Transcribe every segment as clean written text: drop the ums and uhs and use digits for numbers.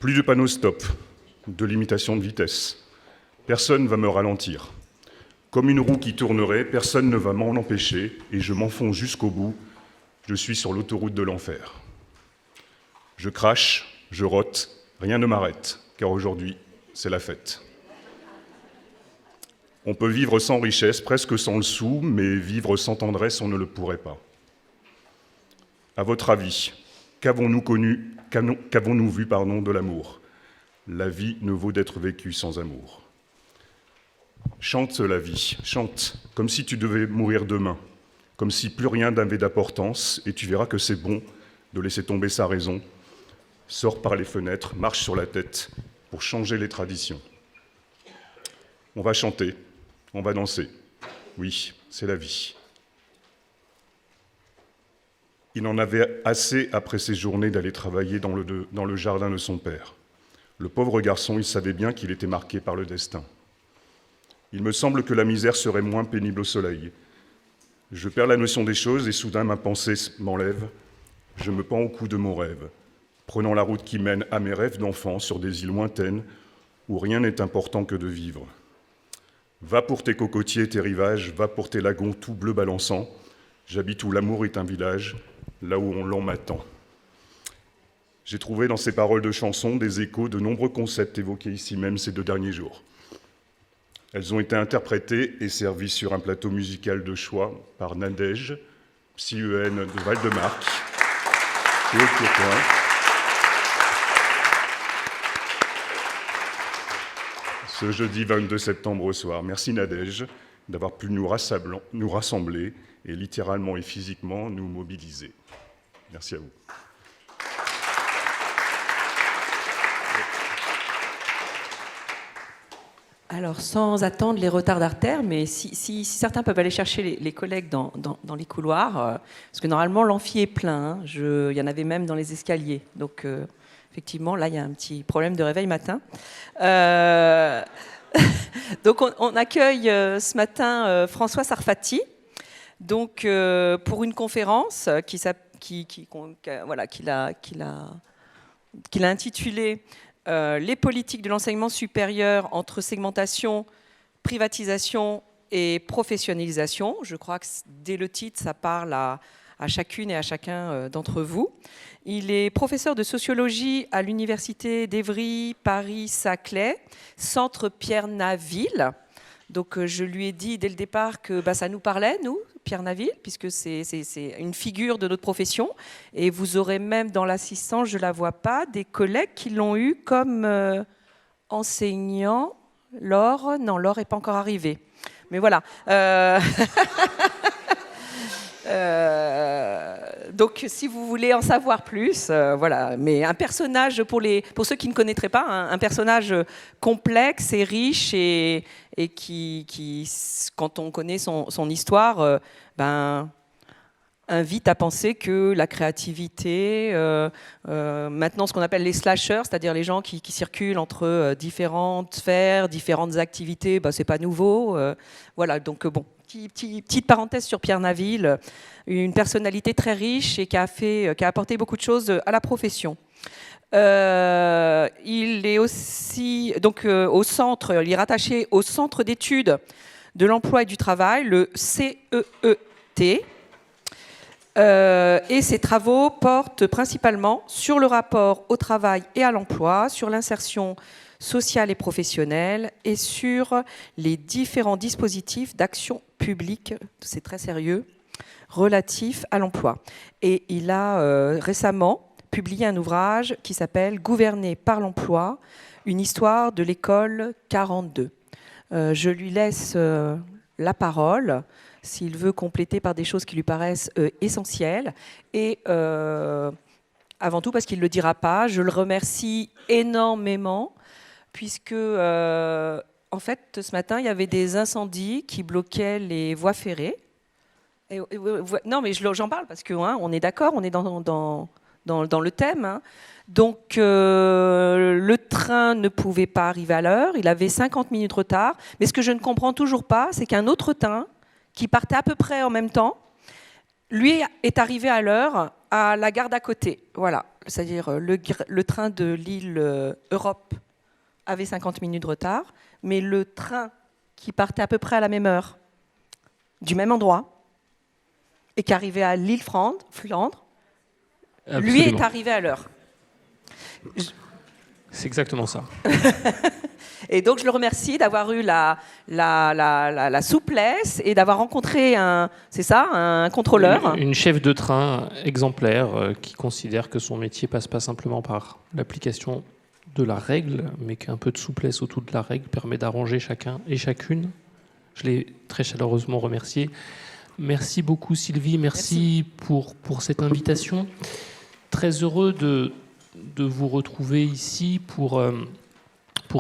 Plus de panneaux stop, de limitation de vitesse. Personne ne va me ralentir. Comme une roue qui tournerait, personne ne va m'en empêcher, et je m'enfonce jusqu'au bout. Je suis sur l'autoroute de l'enfer. Je crache, je rote, rien ne m'arrête, car aujourd'hui, c'est la fête. On peut vivre sans richesse, presque sans le sou, mais vivre sans tendresse, on ne le pourrait pas. À votre avis, qu'avons-nous vu de l'amour? La vie ne vaut d'être vécue sans amour. Chante la vie, chante, comme si tu devais mourir demain, comme si plus rien n'avait d'importance, et tu verras que c'est bon de laisser tomber sa raison. Sors par les fenêtres, marche sur la tête pour changer les traditions. On va chanter, on va danser. Oui, c'est la vie. Il en avait assez après ces journées d'aller travailler dans le jardin de son père. Le pauvre garçon, il savait bien qu'il était marqué par le destin. Il me semble que la misère serait moins pénible au soleil. Je perds la notion des choses et soudain ma pensée m'enlève. Je me pends au cou de mon rêve, prenant la route qui mène à mes rêves d'enfant sur des îles lointaines où rien n'est important que de vivre. Va pour tes cocotiers, tes rivages, va pour tes lagons tout bleu balançant. J'habite où l'amour est un village, là où on l'en m'attend. J'ai trouvé dans ces paroles de chansons des échos de nombreux concepts évoqués ici même ces 2 derniers jours. Elles ont été interprétées et servies sur un plateau musical de choix par Nadège, psy-EN de Val-de-Marc, et au Tourcoing. Ce jeudi 22 septembre au soir. Merci Nadège d'avoir pu nous rassembler et littéralement et physiquement nous mobiliser. Merci à vous. Alors, sans attendre les retardataires, mais si certains peuvent aller chercher les collègues dans les couloirs, parce que normalement l'amphi est plein, hein, il y en avait même dans les escaliers. Donc, effectivement, là, il y a un petit problème de réveil matin. Donc, on accueille ce matin François Sarfati, donc, pour une conférence qu'il a intitulée les politiques de l'enseignement supérieur entre segmentation, privatisation et professionnalisation. Je crois que dès le titre, ça parle à chacune et à chacun d'entre vous. Il est professeur de sociologie à l'université d'Évry, Paris-Saclay, centre Pierre Naville. Donc je lui ai dit dès le départ que ça nous parlait, nous, Pierre Naville, puisque c'est une figure de notre profession. Et vous aurez même dans l'assistance, je ne la vois pas, des collègues qui l'ont eu comme enseignant. Laure, non, Laure n'est pas encore arrivée. Mais voilà. Donc, si vous voulez en savoir plus, voilà. Mais un personnage, pour ceux qui ne connaîtraient pas, un personnage complexe et riche et qui, quand on connaît son histoire, invite à penser que la créativité, maintenant ce qu'on appelle les slashers, c'est-à-dire les gens qui circulent entre différentes sphères, différentes activités, c'est pas nouveau. Voilà, donc bon. Petite parenthèse sur Pierre Naville, une personnalité très riche et qui a apporté beaucoup de choses à la profession. Il est aussi donc au centre, il est rattaché au Centre d'études de l'emploi et du travail, le CEET. Et ses travaux portent principalement sur le rapport au travail et à l'emploi, sur l'insertion sociale et professionnelle et sur les différents dispositifs d'action publique, c'est très sérieux, relatifs à l'emploi. Et il a récemment publié un ouvrage qui s'appelle « Gouverner par l'emploi, une histoire de l'école 42 ». Je lui laisse la parole s'il veut compléter par des choses qui lui paraissent essentielles. Et avant tout, parce qu'il ne le dira pas, je le remercie énormément puisque, en fait, ce matin, il y avait des incendies qui bloquaient les voies ferrées. Non, mais j'en parle parce qu'on on est d'accord, on est dans le thème. Hein. Donc, le train ne pouvait pas arriver à l'heure, il avait 50 minutes de retard. Mais ce que je ne comprends toujours pas, c'est qu'un autre train, qui partait à peu près en même temps, lui est arrivé à l'heure à la gare d'à côté. Voilà. c'est-à-dire le train de Lille Europe avait 50 minutes de retard, mais le train qui partait à peu près à la même heure, du même endroit, et qui arrivait à Lille-Flandre, lui est arrivé à l'heure. C'est exactement ça. Et donc, je le remercie d'avoir eu la souplesse et d'avoir rencontré un contrôleur. Une chef de train exemplaire qui considère que son métier passe pas simplement par l'application de la règle, mais qu'un peu de souplesse autour de la règle permet d'arranger chacun et chacune. Je l'ai très chaleureusement remercié. Merci beaucoup Sylvie, merci. Pour cette invitation. Très heureux de vous retrouver ici pour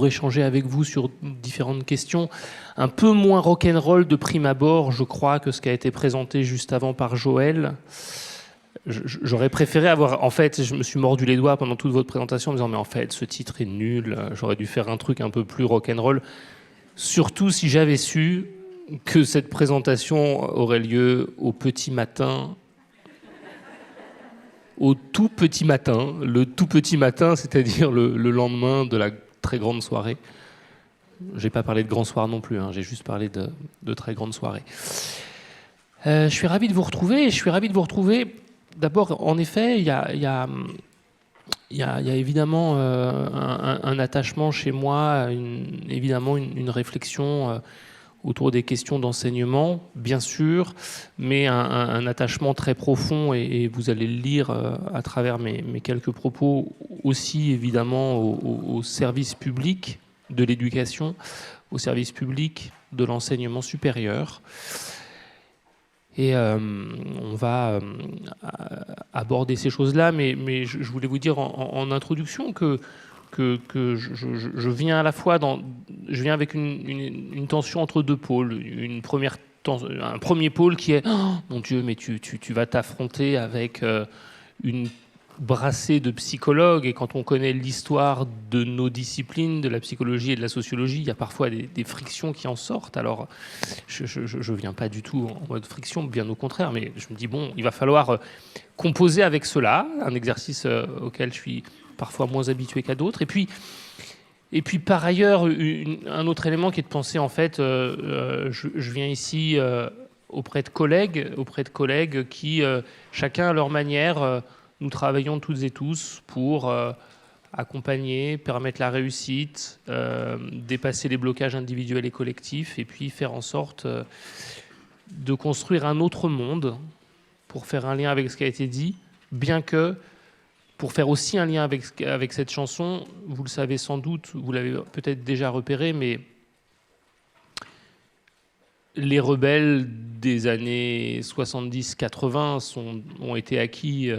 échanger avec vous sur différentes questions. Un peu moins rock'n'roll de prime abord, je crois, que ce qui a été présenté juste avant par Joël. J'aurais préféré avoir... En fait, je me suis mordu les doigts pendant toute votre présentation en me disant « Mais en fait, ce titre est nul, j'aurais dû faire un truc un peu plus rock'n'roll. » Surtout si j'avais su que cette présentation aurait lieu au petit matin, au tout petit matin, le tout petit matin, c'est-à-dire le lendemain de la très grande soirée. J'ai pas parlé de grand soir non plus, j'ai juste parlé de très grande soirée. Je suis ravi de vous retrouver. D'abord, en effet, il y a évidemment un attachement chez moi, une réflexion autour des questions d'enseignement, bien sûr, mais un attachement très profond, et vous allez le lire à travers mes quelques propos, aussi évidemment au service public de l'éducation, au service public de l'enseignement supérieur. Et on va aborder ces choses-là, mais je voulais vous dire en introduction que je viens à la fois je viens avec une tension entre deux pôles. Un premier pôle qui est oh, mon Dieu, mais tu vas t'affronter avec une brassée de psychologues, et quand on connaît l'histoire de nos disciplines, de la psychologie et de la sociologie, il y a parfois des frictions qui en sortent. Alors je viens pas du tout en mode friction, bien au contraire, mais je me dis bon, il va falloir composer avec cela, un exercice auquel je suis parfois moins habitué qu'à d'autres. Et puis par ailleurs, un autre élément qui est de penser, en fait, je viens ici auprès de collègues qui, chacun à leur manière, nous travaillons toutes et tous pour accompagner, permettre la réussite, dépasser les blocages individuels et collectifs, et puis faire en sorte de construire un autre monde, pour faire un lien avec ce qui a été dit, bien que pour faire aussi un lien avec cette chanson, vous le savez sans doute, vous l'avez peut-être déjà repéré, mais les rebelles des années 70-80 ont été acquis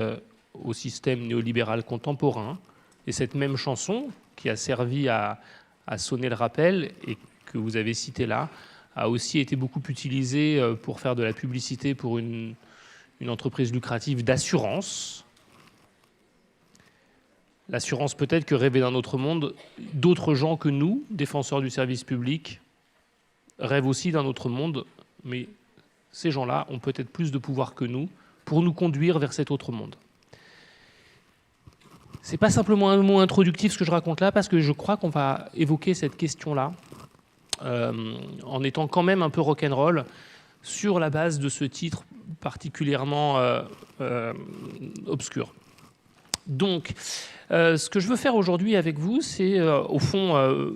au système néolibéral contemporain. Et cette même chanson, qui a servi à sonner le rappel, et que vous avez citée là, a aussi été beaucoup utilisée pour faire de la publicité pour une entreprise lucrative d'assurance. L'assurance peut-être que rêver d'un autre monde, d'autres gens que nous, défenseurs du service public, rêvent aussi d'un autre monde, mais ces gens-là ont peut-être plus de pouvoir que nous pour nous conduire vers cet autre monde. C'est pas simplement un mot introductif ce que je raconte là, parce que je crois qu'on va évoquer cette question-là en étant quand même un peu rock'n'roll sur la base de ce titre particulièrement obscur. Donc, ce que je veux faire aujourd'hui avec vous, c'est, au fond,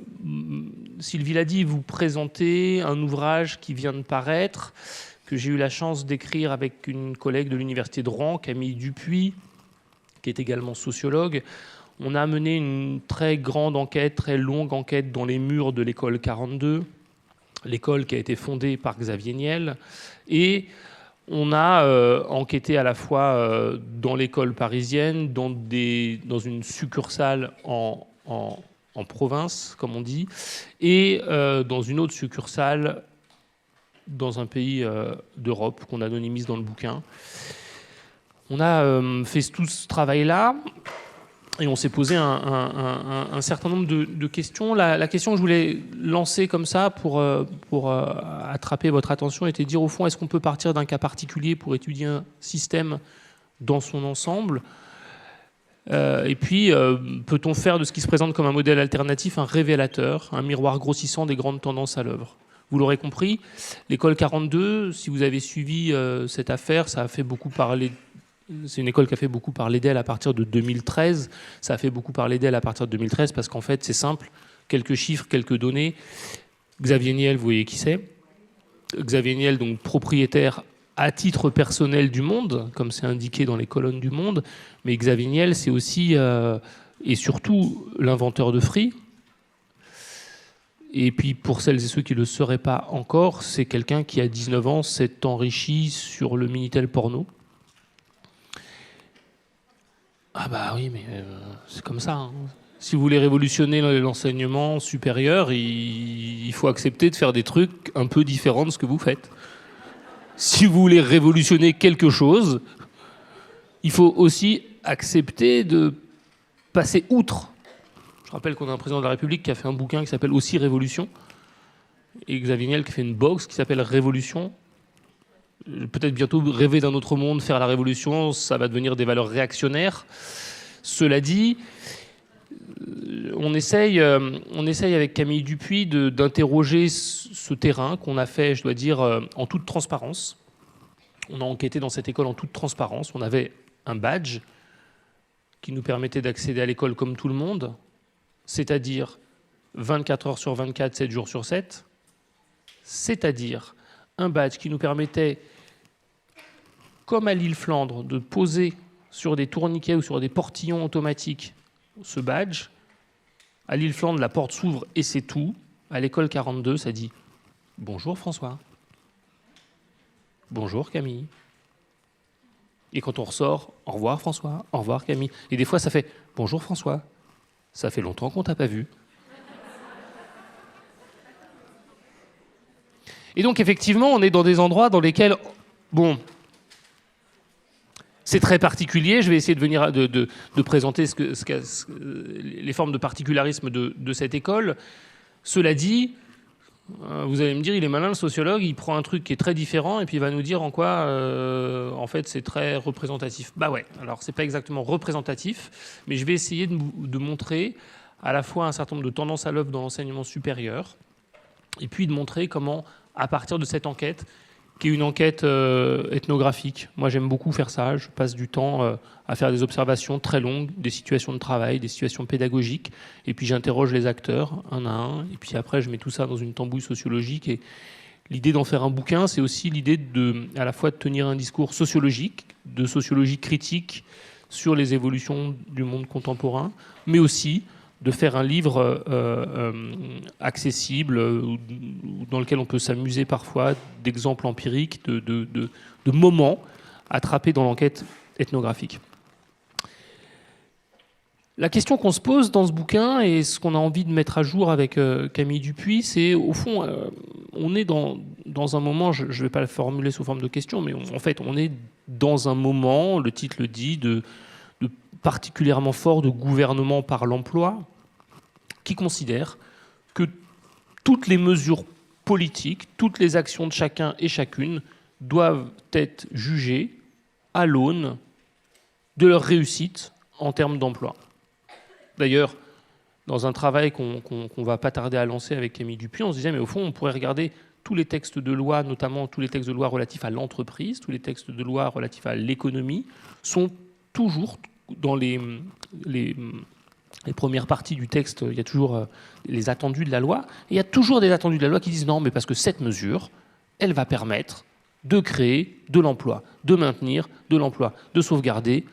Sylvie l'a dit, vous présenter un ouvrage qui vient de paraître, que j'ai eu la chance d'écrire avec une collègue de l'Université de Rouen, Camille Dupuis, qui est également sociologue. On a mené une très grande enquête, très longue enquête dans les murs de l'école 42, l'école qui a été fondée par Xavier Niel, et on a enquêté à la fois dans l'école parisienne, dans une succursale en province, comme on dit, et dans une autre succursale dans un pays d'Europe qu'on anonymise dans le bouquin. On a fait tout ce travail-là et on s'est posé un certain nombre de questions. La question que je voulais lancer comme ça pour attraper votre attention était de dire, au fond, est-ce qu'on peut partir d'un cas particulier pour étudier un système dans son ensemble ? Et puis, peut-on faire de ce qui se présente comme un modèle alternatif un révélateur, un miroir grossissant des grandes tendances à l'œuvre ? Vous l'aurez compris, l'école 42, si vous avez suivi cette affaire, ça a fait beaucoup parler. C'est une école qui a fait beaucoup parler d'elle à partir de 2013. Ça a fait beaucoup parler d'elle à partir de 2013 parce qu'en fait, c'est simple, quelques chiffres, quelques données. Xavier Niel, vous voyez qui c'est ? Xavier Niel, donc propriétaire à titre personnel du Monde, comme c'est indiqué dans les colonnes du Monde, mais Xavier Niel, c'est aussi et surtout l'inventeur de Free. Et puis pour celles et ceux qui ne le seraient pas encore, c'est quelqu'un qui à 19 ans s'est enrichi sur le Minitel porno. Ah bah oui, mais c'est comme ça. Hein. Si vous voulez révolutionner l'enseignement supérieur, il faut accepter de faire des trucs un peu différents de ce que vous faites. Si vous voulez révolutionner quelque chose, il faut aussi accepter de passer outre. Je rappelle qu'on a un président de la République qui a fait un bouquin qui s'appelle aussi Révolution, et Xavier Niel qui fait une box qui s'appelle Révolution. Peut-être bientôt rêver d'un autre monde, faire la révolution, ça va devenir des valeurs réactionnaires. Cela dit, on essaye avec Camille Dupuis d'interroger ce terrain qu'on a fait, je dois dire, en toute transparence. On a enquêté dans cette école en toute transparence. On avait un badge qui nous permettait d'accéder à l'école comme tout le monde, c'est-à-dire 24 heures sur 24, 7 jours sur 7, c'est-à-dire un badge qui nous permettait, comme à l'île Flandre, de poser sur des tourniquets ou sur des portillons automatiques ce badge. À l'île Flandre, la porte s'ouvre et c'est tout. À l'école 42, ça dit « Bonjour François ». « Bonjour Camille ». Et quand on ressort, « Au revoir François »,« Au revoir Camille ». Et des fois, ça fait « Bonjour François, ça fait longtemps qu'on t'a pas vu ». Et donc, effectivement, on est dans des endroits dans lesquels, bon, c'est très particulier. Je vais essayer de présenter les formes de particularisme de cette école. Cela dit, vous allez me dire, il est malin le sociologue, il prend un truc qui est très différent et puis il va nous dire en quoi, en fait, c'est très représentatif. Bah ouais, alors c'est pas exactement représentatif, mais je vais essayer de montrer à la fois un certain nombre de tendances à l'œuvre dans l'enseignement supérieur et puis de montrer comment, à partir de cette enquête, qui est une enquête ethnographique. Moi, j'aime beaucoup faire ça. Je passe du temps à faire des observations très longues, des situations de travail, des situations pédagogiques, et puis j'interroge les acteurs, un à un, et puis après, je mets tout ça dans une tambouille sociologique. Et l'idée d'en faire un bouquin, c'est aussi l'idée à la fois de tenir un discours sociologique, de sociologie critique sur les évolutions du monde contemporain, mais aussi de faire un livre accessible, dans lequel on peut s'amuser parfois d'exemples empiriques, de moments attrapés dans l'enquête ethnographique. La question qu'on se pose dans ce bouquin, et ce qu'on a envie de mettre à jour avec Camille Dupuis, c'est au fond, on est dans un moment, je ne vais pas le formuler sous forme de question, mais en fait, on est dans un moment, le titre le dit, de particulièrement fort de gouvernement par l'emploi, qui considère que toutes les mesures politiques, toutes les actions de chacun et chacune doivent être jugées à l'aune de leur réussite en termes d'emploi. D'ailleurs, dans un travail qu'on va pas tarder à lancer avec Camille Dupuis, on se disait, mais au fond, on pourrait regarder tous les textes de loi, notamment tous les textes de loi relatifs à l'entreprise, tous les textes de loi relatifs à l'économie, sont toujours dans les premières parties du texte, il y a toujours les attendus de la loi. Et il y a toujours des attendus de la loi qui disent non, mais parce que cette mesure, elle va permettre de créer de l'emploi, de maintenir de l'emploi, de sauvegarder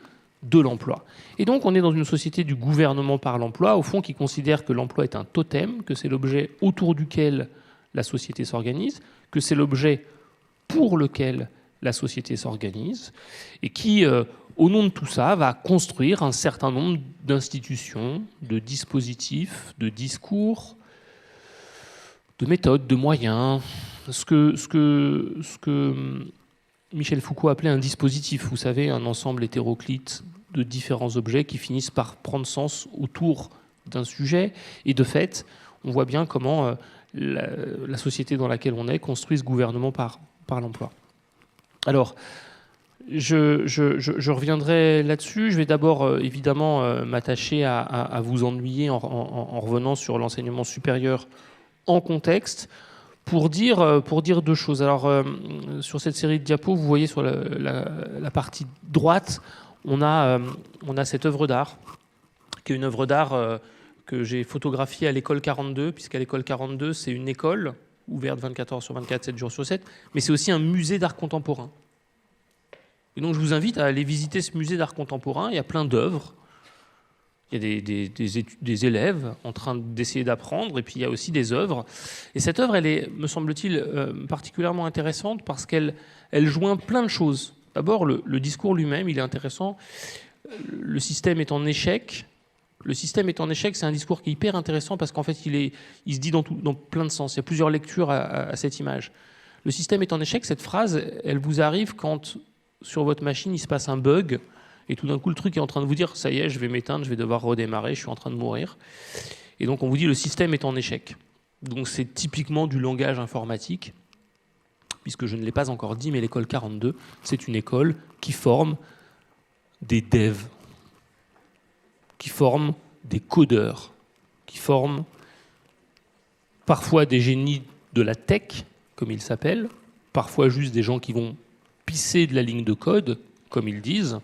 de l'emploi. Et donc, on est dans une société du gouvernement par l'emploi, au fond, qui considère que l'emploi est un totem, que c'est l'objet autour duquel la société s'organise, que c'est l'objet pour lequel la société s'organise, et qui, au nom de tout ça, va construire un certain nombre d'institutions, de dispositifs, de discours, de méthodes, de moyens, ce que Michel Foucault appelait un dispositif, vous savez, un ensemble hétéroclite de différents objets qui finissent par prendre sens autour d'un sujet. Et de fait, on voit bien comment la société dans laquelle on est construit ce gouvernement par l'emploi. Alors, Je reviendrai là-dessus. Je vais d'abord, évidemment, m'attacher à vous ennuyer en revenant sur l'enseignement supérieur en contexte pour dire deux choses. Alors, sur cette série de diapos, vous voyez sur la partie droite, on a cette œuvre d'art, qui est une œuvre d'art que j'ai photographiée à l'école 42, puisqu'à l'école 42, c'est une école ouverte 24 heures sur 24, 7 jours sur 7, mais c'est aussi un musée d'art contemporain. Et donc je vous invite à aller visiter ce musée d'art contemporain. Il y a plein d'œuvres. Il y a des élèves en train d'essayer d'apprendre, et puis il y a aussi des œuvres. Et cette œuvre, elle est, me semble-t-il, particulièrement intéressante parce qu'elle joint plein de choses. D'abord, le discours lui-même, il est intéressant. Le système est en échec. Le système est en échec, c'est un discours qui est hyper intéressant parce qu'en fait, il se dit dans plein de sens. Il y a plusieurs lectures à cette image. Le système est en échec, cette phrase, elle vous arrive quand, sur votre machine, il se passe un bug et tout d'un coup, le truc est en train de vous dire « ça y est, je vais m'éteindre, je vais devoir redémarrer, je suis en train de mourir ». Et donc, on vous dit « le système est en échec ». Donc, c'est typiquement du langage informatique, puisque je ne l'ai pas encore dit, mais l'école 42, c'est une école qui forme des devs, qui forment des codeurs, qui forment parfois des génies de la tech, comme ils s'appellent, parfois juste des gens qui vont pisser de la ligne de code, comme ils disent,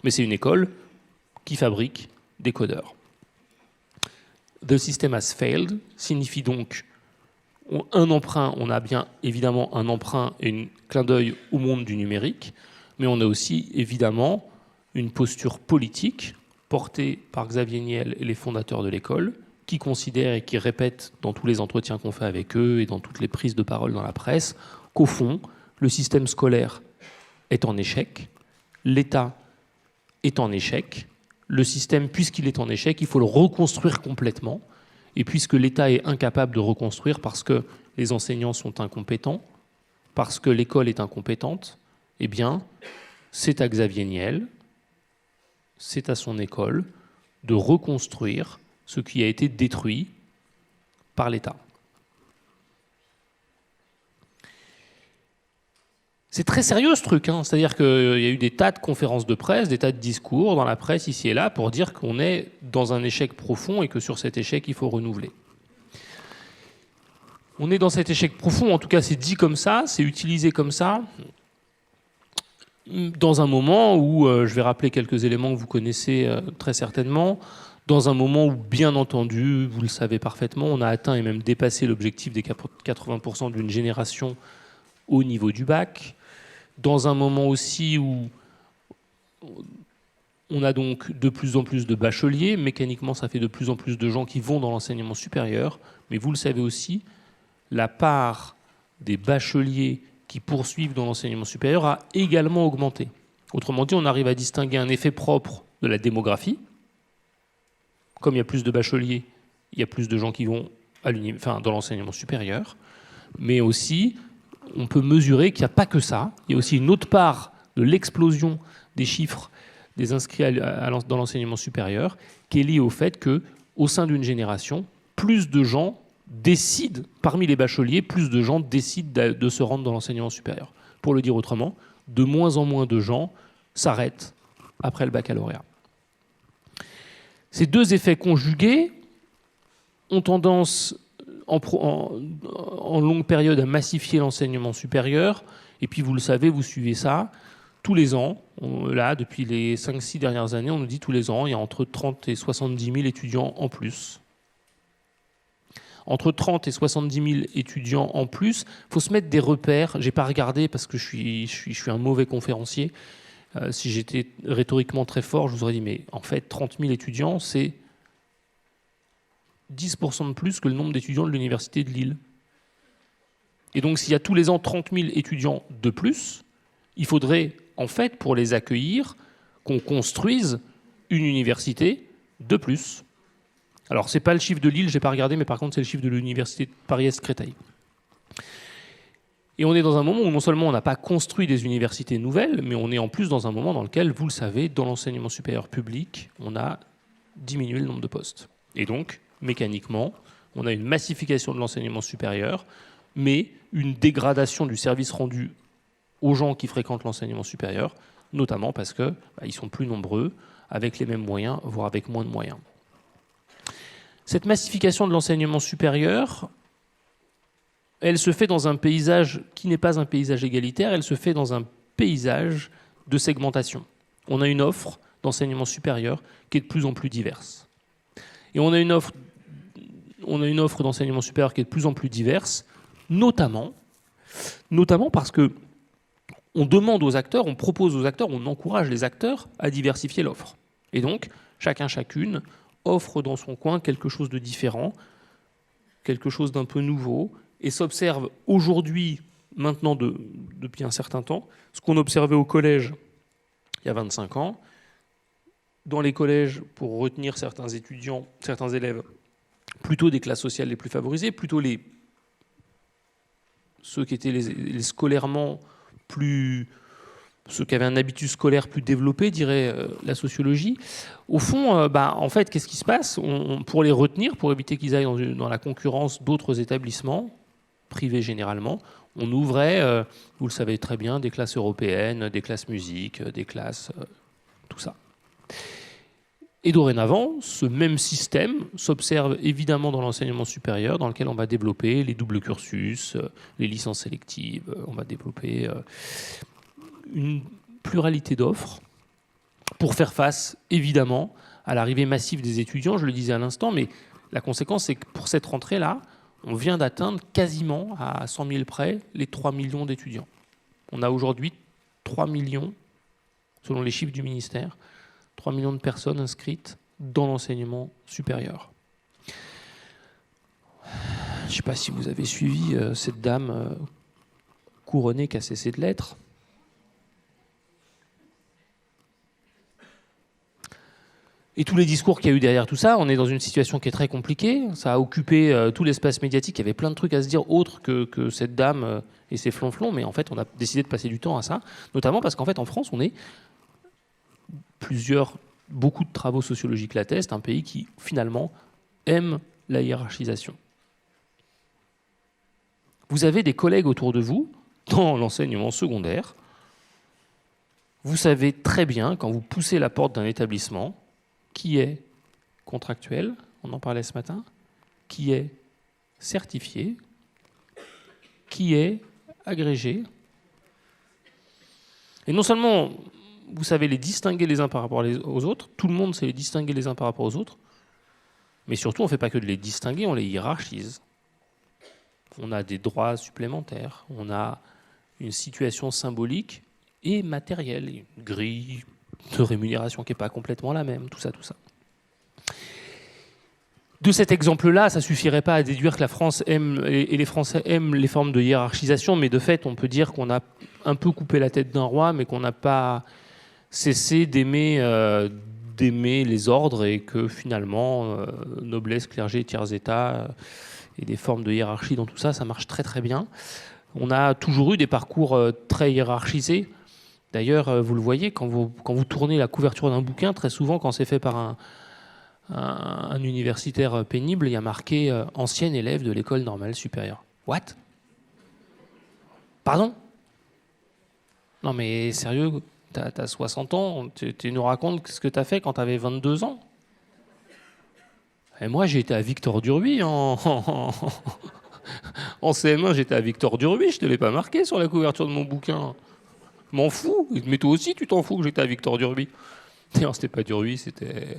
mais c'est une école qui fabrique des codeurs. The system has failed signifie donc un emprunt, on a bien évidemment un emprunt et un clin d'œil au monde du numérique, mais on a aussi évidemment une posture politique porté par Xavier Niel et les fondateurs de l'école, qui considèrent et qui répètent dans tous les entretiens qu'on fait avec eux et dans toutes les prises de parole dans la presse, qu'au fond, le système scolaire est en échec, l'État est en échec, le système, puisqu'il est en échec, il faut le reconstruire complètement, et puisque l'État est incapable de reconstruire parce que les enseignants sont incompétents, parce que l'école est incompétente, eh bien, c'est à Xavier Niel, c'est à son école de reconstruire ce qui a été détruit par l'État. C'est très sérieux ce truc, hein. C'est-à-dire qu'il y a eu des tas de conférences de presse, des tas de discours dans la presse ici et là pour dire qu'on est dans un échec profond et que sur cet échec, il faut renouveler. On est dans cet échec profond, en tout cas c'est dit comme ça, c'est utilisé comme ça, dans un moment où, je vais rappeler quelques éléments que vous connaissez très certainement, dans un moment où, bien entendu, vous le savez parfaitement, on a atteint et même dépassé l'objectif des 80% d'une génération au niveau du bac, dans un moment aussi où on a donc de plus en plus de bacheliers, mécaniquement ça fait de plus en plus de gens qui vont dans l'enseignement supérieur, mais vous le savez aussi, la part des bacheliers qui poursuivent dans l'enseignement supérieur a également augmenté. Autrement dit, on arrive à distinguer un effet propre de la démographie. Comme il y a plus de bacheliers, il y a plus de gens qui vont dans l'enseignement supérieur. Mais aussi, on peut mesurer qu'il n'y a pas que ça. Il y a aussi une autre part de l'explosion des chiffres des inscrits dans l'enseignement supérieur qui est liée au fait qu'au sein d'une génération, plus de gens décident, parmi les bacheliers, plus de gens décident de se rendre dans l'enseignement supérieur. Pour le dire autrement, de moins en moins de gens s'arrêtent après le baccalauréat. Ces deux effets conjugués ont tendance, en longue période, à massifier l'enseignement supérieur. Et puis, vous le savez, vous suivez ça. Tous les ans, là, depuis les 5-6 dernières années, on nous dit tous les ans, il y a entre 30 et 70 000 étudiants en plus. Entre 30 et 70 000 étudiants en plus, il faut se mettre des repères. Je n'ai pas regardé parce que je suis un mauvais conférencier. Si j'étais rhétoriquement très fort, je vous aurais dit, mais en fait, 30 000 étudiants, c'est 10% de plus que le nombre d'étudiants de l'Université de Lille. Et donc, s'il y a tous les ans 30 000 étudiants de plus, il faudrait, en fait, pour les accueillir, qu'on construise une université de plus. Alors, ce n'est pas le chiffre de Lille, je n'ai pas regardé, mais par contre, c'est le chiffre de l'Université de Paris-Est-Créteil. Et on est dans un moment où non seulement on n'a pas construit des universités nouvelles, mais on est en plus dans un moment dans lequel, vous le savez, dans l'enseignement supérieur public, on a diminué le nombre de postes. Et donc, mécaniquement, on a une massification de l'enseignement supérieur, mais une dégradation du service rendu aux gens qui fréquentent l'enseignement supérieur, notamment parce qu'ils sont plus nombreux, avec les mêmes moyens, voire avec moins de moyens. Cette massification de l'enseignement supérieur, elle se fait dans un paysage qui n'est pas un paysage égalitaire, elle se fait dans un paysage de segmentation. On a une offre d'enseignement supérieur qui est de plus en plus diverse. Et on a une offre d'enseignement supérieur qui est de plus en plus diverse, notamment parce que on demande aux acteurs, on propose aux acteurs, on encourage les acteurs à diversifier l'offre. Et donc, chacune offre dans son coin quelque chose de différent, quelque chose d'un peu nouveau, et s'observe aujourd'hui, maintenant depuis un certain temps, ce qu'on observait au collège il y a 25 ans. Dans les collèges, pour retenir certains étudiants, certains élèves, plutôt des classes sociales les plus favorisées, plutôt ceux qui étaient les scolairement ceux qui avaient un habitus scolaire plus développé, dirait la sociologie. Au fond, en fait, qu'est-ce qui se passe ? Pour les retenir, pour éviter qu'ils aillent dans la concurrence d'autres établissements, privés généralement, on ouvrait, vous le savez très bien, des classes européennes, des classes musique, des classes... tout ça. Et dorénavant, ce même système s'observe évidemment dans l'enseignement supérieur, dans lequel on va développer les doubles cursus, les licences sélectives, on va développer une pluralité d'offres pour faire face, évidemment, à l'arrivée massive des étudiants, je le disais à l'instant, mais la conséquence, c'est que pour cette rentrée-là, on vient d'atteindre quasiment à 100 000 près les 3 millions d'étudiants. On a aujourd'hui 3 millions, selon les chiffres du ministère, 3 millions de personnes inscrites dans l'enseignement supérieur. Je ne sais pas si vous avez suivi cette dame couronnée qui a cessé de l'être. Et tous les discours qu'il y a eu derrière tout ça, on est dans une situation qui est très compliquée. Ça a occupé tout l'espace médiatique. Il y avait plein de trucs à se dire autres que cette dame et ses flonflons. Mais en fait, on a décidé de passer du temps à ça. Notamment parce qu'en fait, en France, on est... beaucoup de travaux sociologiques l'attestent, un pays qui, finalement, aime la hiérarchisation. Vous avez des collègues autour de vous, dans l'enseignement secondaire. Vous savez très bien, quand vous poussez la porte d'un établissement, qui est contractuel, on en parlait ce matin, qui est certifié, qui est agrégé. Et non seulement... vous savez les distinguer les uns par rapport aux autres, tout le monde sait les distinguer les uns par rapport aux autres, mais surtout on ne fait pas que de les distinguer, on les hiérarchise. On a des droits supplémentaires, on a une situation symbolique et matérielle, une grille de rémunération qui n'est pas complètement la même, tout ça. De cet exemple-là, ça ne suffirait pas à déduire que la France aime, et les Français aiment les formes de hiérarchisation, mais de fait, on peut dire qu'on a un peu coupé la tête d'un roi, mais qu'on n'a pas cessé d'aimer les ordres et que finalement, noblesse, clergé, tiers état et des formes de hiérarchie dans tout ça, ça marche très très bien. On a toujours eu des parcours très hiérarchisés. D'ailleurs, vous le voyez, quand vous tournez la couverture d'un bouquin, très souvent, quand c'est fait par un universitaire pénible, il y a marqué « ancien élève de l'école normale supérieure ». What ? Pardon ? Non mais sérieux, t'as 60 ans, tu nous racontes ce que t'as fait quand t'avais 22 ans ? Et moi, j'ai été à Victor Duruy en CM1, j'étais à Victor Duruy, je te l'ai pas marqué sur la couverture de mon bouquin. M'en fous, mais toi aussi tu t'en fous que j'étais à Victor Duruy. D'ailleurs, c'était pas Duruy, c'était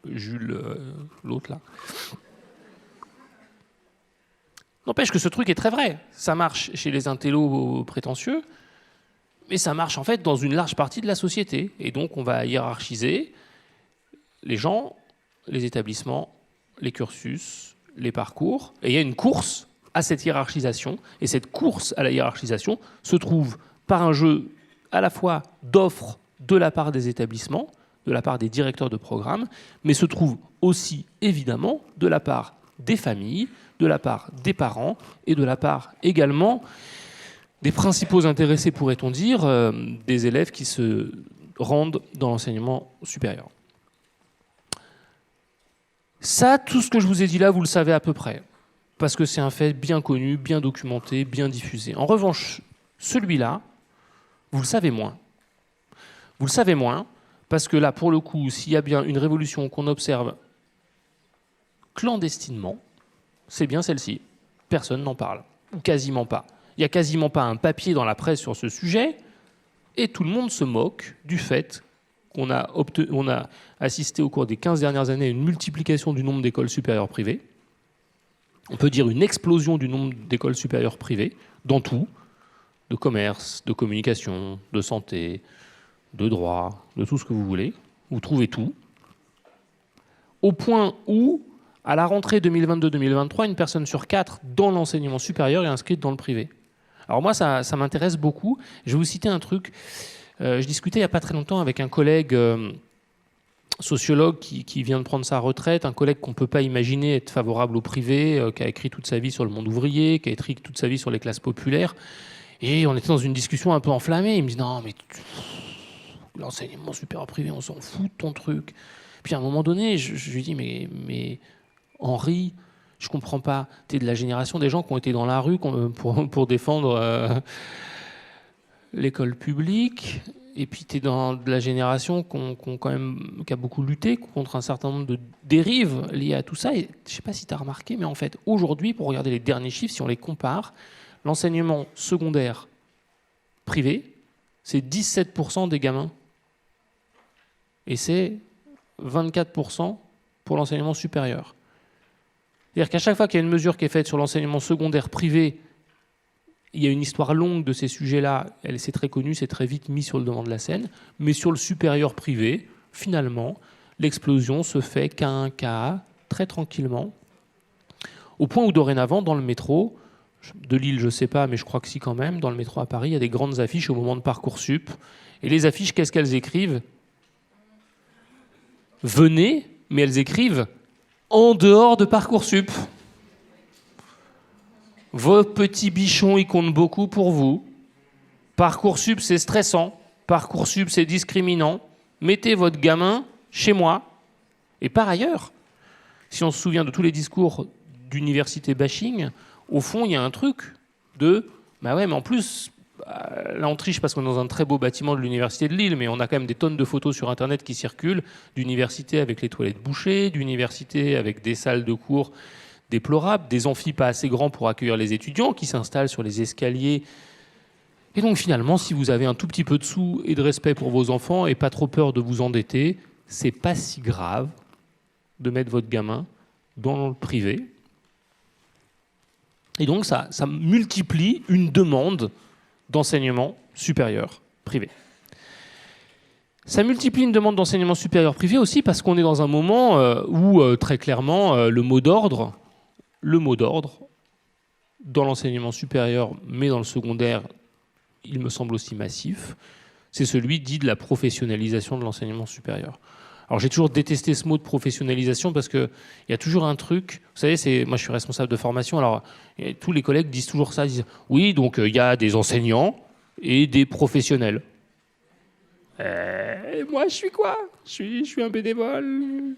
Jules, l'autre là. N'empêche que ce truc est très vrai. Ça marche chez les intellos prétentieux, mais ça marche en fait dans une large partie de la société. Et donc on va hiérarchiser les gens, les établissements, les cursus, les parcours. Et il y a une course à cette hiérarchisation. Et cette course à la hiérarchisation se trouve par un jeu à la fois d'offres de la part des établissements, de la part des directeurs de programme, mais se trouve aussi évidemment de la part des familles, de la part des parents et de la part également des principaux intéressés, pourrait-on dire, des élèves qui se rendent dans l'enseignement supérieur. Ça, tout ce que je vous ai dit là, vous le savez à peu près, parce que c'est un fait bien connu, bien documenté, bien diffusé. En revanche, celui-là, vous le savez moins. Vous le savez moins, parce que là, pour le coup, s'il y a bien une révolution qu'on observe clandestinement, c'est bien celle-ci. Personne n'en parle, ou quasiment pas. Il n'y a quasiment pas un papier dans la presse sur ce sujet, et tout le monde se moque du fait qu'on a assisté au cours des 15 dernières années à une multiplication du nombre d'écoles supérieures privées. On peut dire une explosion du nombre d'écoles supérieures privées, dans tout, de commerce, de communication, de santé, de droit, de tout ce que vous voulez. Vous trouvez tout. Au point où, à la rentrée 2022-2023, une personne sur 4 dans l'enseignement supérieur est inscrite dans le privé. Alors moi, ça m'intéresse beaucoup. Je vais vous citer un truc. Je discutais il n'y a pas très longtemps avec un collègue sociologue qui vient de prendre sa retraite, un collègue qu'on ne peut pas imaginer être favorable au privé, qui a écrit toute sa vie sur le monde ouvrier, qui a écrit toute sa vie sur les classes populaires. Et on était dans une discussion un peu enflammée. Il me dit « Non, mais l'enseignement supérieur privé, on s'en fout de ton truc. » Puis à un moment donné, je lui dis « Mais Henri, je comprends pas. Tu es de la génération des gens qui ont été dans la rue pour défendre l'école publique. Et puis tu es de la génération qui a beaucoup lutté contre un certain nombre de dérives liées à tout ça. Et je ne sais pas si tu as remarqué, mais en fait, aujourd'hui, pour regarder les derniers chiffres, si on les compare, l'enseignement secondaire privé, c'est 17% des gamins. Et c'est 24% pour l'enseignement supérieur. C'est-à-dire qu'à chaque fois qu'il y a une mesure qui est faite sur l'enseignement secondaire privé, il y a une histoire longue de ces sujets-là, c'est très connu, c'est très vite mis sur le devant de la scène, mais sur le supérieur privé, finalement, l'explosion se fait qu'à un cas, très tranquillement, au point où dorénavant, dans le métro, de Lille je ne sais pas, mais je crois que si quand même, dans le métro à Paris, il y a des grandes affiches au moment de Parcoursup, et les affiches, qu'est-ce qu'elles écrivent ? Venez, mais elles écrivent en dehors de Parcoursup. Vos petits bichons, ils comptent beaucoup pour vous. Parcoursup, c'est stressant. Parcoursup, c'est discriminant. Mettez votre gamin chez moi. Et par ailleurs, si on se souvient de tous les discours d'université bashing, au fond, il y a un truc de... Bah ouais, mais en plus, là on triche parce qu'on est dans un très beau bâtiment de l'université de Lille, mais on a quand même des tonnes de photos sur Internet qui circulent, d'universités avec les toilettes bouchées, d'universités avec des salles de cours déplorables, des amphis pas assez grands pour accueillir les étudiants qui s'installent sur les escaliers. Et donc finalement, si vous avez un tout petit peu de sous et de respect pour vos enfants et pas trop peur de vous endetter, c'est pas si grave de mettre votre gamin dans le privé. Et donc ça multiplie une demande d'enseignement supérieur privé. Ça multiplie une demande d'enseignement supérieur privé aussi parce qu'on est dans un moment où, très clairement, le mot d'ordre, dans l'enseignement supérieur, mais dans le secondaire, il me semble aussi massif, c'est celui dit de la professionnalisation de l'enseignement supérieur. Alors j'ai toujours détesté ce mot de professionnalisation parce qu'il y a toujours un truc, vous savez, moi je suis responsable de formation, alors tous les collègues disent toujours ça, ils disent oui, donc il y a des enseignants et des professionnels. Et moi je suis quoi ? Je suis un bénévole.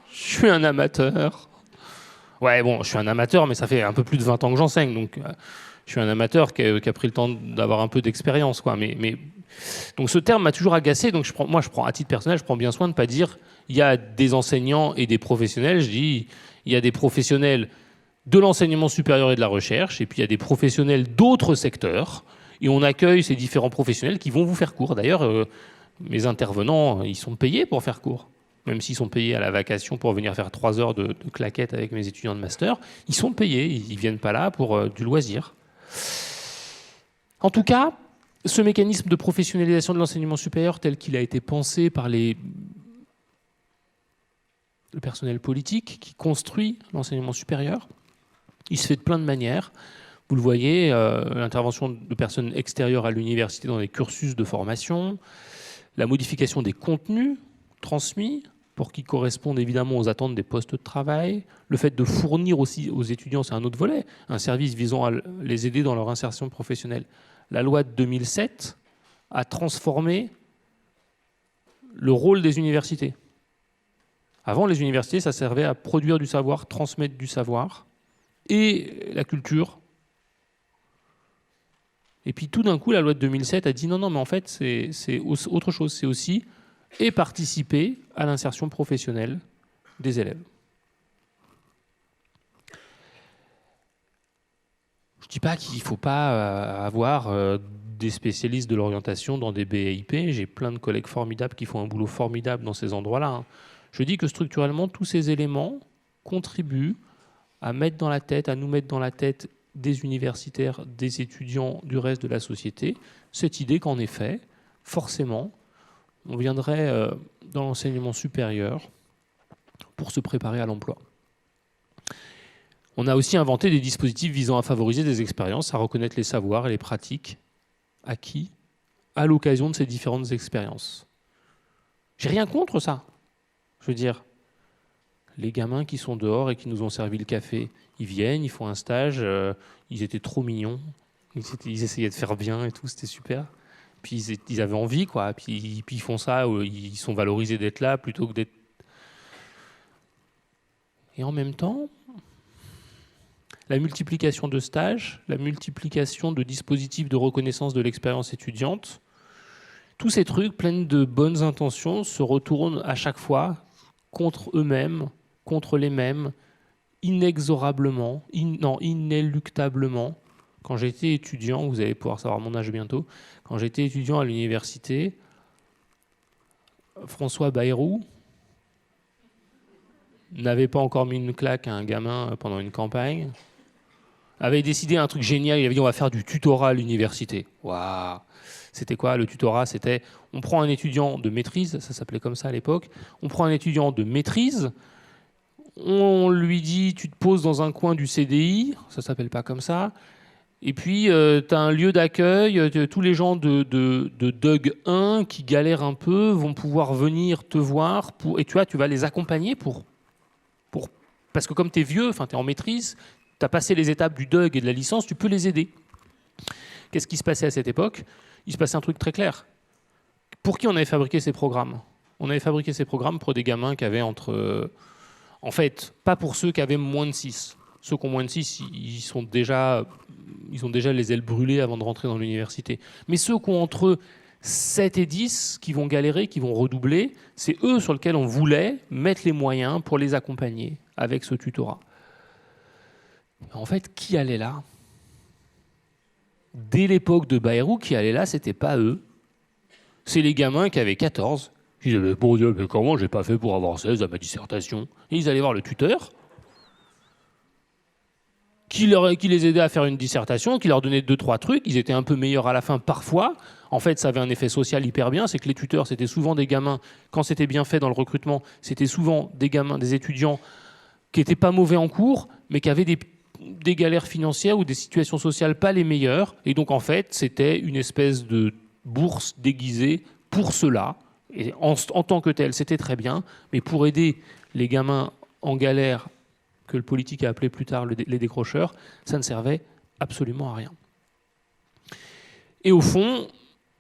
Je suis un amateur. Ouais, bon, je suis un amateur, mais ça fait un peu plus de 20 ans que j'enseigne, donc je suis un amateur qui a pris le temps d'avoir un peu d'expérience, quoi. Mais donc ce terme m'a toujours agacé, donc moi je prends à titre personnel, je prends bien soin de ne pas dire il y a des enseignants et des professionnels, je dis il y a des professionnels de l'enseignement supérieur et de la recherche, et puis il y a des professionnels d'autres secteurs, et on accueille ces différents professionnels qui vont vous faire cours. D'ailleurs, mes intervenants, ils sont payés pour faire cours. Même s'ils sont payés à la vacation pour venir faire 3 heures de claquettes avec mes étudiants de master, ils sont payés, ils ne viennent pas là pour du loisir. En tout cas, ce mécanisme de professionnalisation de l'enseignement supérieur tel qu'il a été pensé par le personnel politique qui construit l'enseignement supérieur, il se fait de plein de manières. Vous le voyez, l'intervention de personnes extérieures à l'université dans les cursus de formation, la modification des contenus transmis pour qu'ils correspondent évidemment aux attentes des postes de travail, le fait de fournir aussi aux étudiants, c'est un autre volet, un service visant à les aider dans leur insertion professionnelle. La loi de 2007 a transformé le rôle des universités. Avant, les universités, ça servait à produire du savoir, transmettre du savoir, et la culture. Et puis tout d'un coup, la loi de 2007 a dit non, mais en fait, c'est autre chose. C'est aussi et participer à l'insertion professionnelle des élèves. Je ne dis pas qu'il ne faut pas avoir des spécialistes de l'orientation dans des BEIP. J'ai plein de collègues formidables qui font un boulot formidable dans ces endroits-là. Je dis que structurellement, tous ces éléments contribuent à mettre dans la tête, à nous mettre dans la tête des universitaires, des étudiants, du reste de la société, cette idée qu'en effet, forcément, on viendrait dans l'enseignement supérieur pour se préparer à l'emploi. On a aussi inventé des dispositifs visant à favoriser des expériences, à reconnaître les savoirs et les pratiques acquis à l'occasion de ces différentes expériences. J'ai rien contre ça. Je veux dire, les gamins qui sont dehors et qui nous ont servi le café, ils viennent, ils font un stage, ils étaient trop mignons, ils essayaient de faire bien et tout, c'était super. Puis ils avaient envie, quoi. Puis ils font ça, ils sont valorisés d'être là plutôt que d'être... Et en même temps, la multiplication de stages, la multiplication de dispositifs de reconnaissance de l'expérience étudiante, tous ces trucs pleins de bonnes intentions se retournent à chaque fois contre eux-mêmes, contre les mêmes, inexorablement, inéluctablement. Quand j'étais étudiant, vous allez pouvoir savoir mon âge bientôt, quand j'étais étudiant à l'université, François Bayrou n'avait pas encore mis une claque à un gamin pendant une campagne, avait décidé un truc génial, il avait dit on va faire du tutorat à l'université. Waouh! C'était quoi le tutorat? C'était on prend un étudiant de maîtrise, ça s'appelait comme ça à l'époque, on prend un étudiant de maîtrise, on lui dit tu te poses dans un coin du CDI, ça s'appelle pas comme ça, et puis tu as un lieu d'accueil, tous les gens de Doug 1 qui galèrent un peu vont pouvoir venir te voir, et tu vas les accompagner parce que comme tu es vieux, tu es en maîtrise, tu as passé les étapes du DUG et de la licence, tu peux les aider. Qu'est-ce qui se passait à cette époque? Il se passait un truc très clair. Pour qui on avait fabriqué ces programmes? On avait fabriqué ces programmes pour des gamins qui avaient entre... en fait, pas pour ceux qui avaient moins de 6. Ceux qui ont moins de 6, ils ont déjà les ailes brûlées avant de rentrer dans l'université. Mais ceux qui ont entre 7 et 10, qui vont galérer, qui vont redoubler, c'est eux sur lesquels on voulait mettre les moyens pour les accompagner avec ce tutorat. En fait, qui allait là? Dès l'époque de Bayrou, qui allait là, c'était pas eux. C'est les gamins qui avaient 14. Ils disaient, bon Dieu, mais comment j'ai pas fait pour avoir 16 à ma dissertation? Et ils allaient voir le tuteur, qui les aidait à faire une dissertation, qui leur donnait 2-3 trucs. Ils étaient un peu meilleurs à la fin parfois. En fait, ça avait un effet social hyper bien. C'est que les tuteurs, c'était souvent des gamins, quand c'était bien fait dans le recrutement, c'était souvent des gamins, des étudiants qui n'étaient pas mauvais en cours, mais qui avaient des galères financières ou des situations sociales pas les meilleures. Et donc, en fait, c'était une espèce de bourse déguisée pour cela. Et en tant que tel, c'était très bien. Mais pour aider les gamins en galère, que le politique a appelé plus tard les décrocheurs, ça ne servait absolument à rien. Et au fond,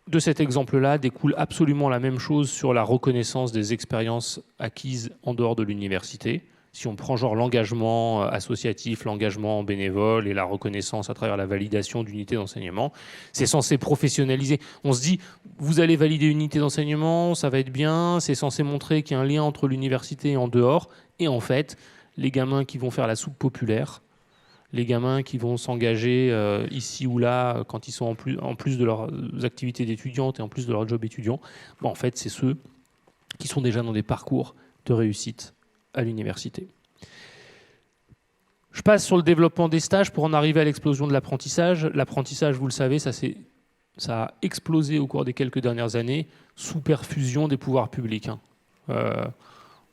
de cet exemple-là découle absolument la même chose sur la reconnaissance des expériences acquises en dehors de l'université. Si on prend genre l'engagement associatif, l'engagement bénévole et la reconnaissance à travers la validation d'unités d'enseignement, c'est censé professionnaliser. On se dit, vous allez valider une unité d'enseignement, ça va être bien, c'est censé montrer qu'il y a un lien entre l'université et en dehors. Et en fait, les gamins qui vont faire la soupe populaire, les gamins qui vont s'engager ici ou là quand ils sont en plus de leurs activités d'étudiantes et en plus de leur job étudiant, en fait, c'est ceux qui sont déjà dans des parcours de réussite à l'université. Je passe sur le développement des stages pour en arriver à l'explosion de l'apprentissage. L'apprentissage, vous le savez, ça a explosé au cours des quelques dernières années sous perfusion des pouvoirs publics.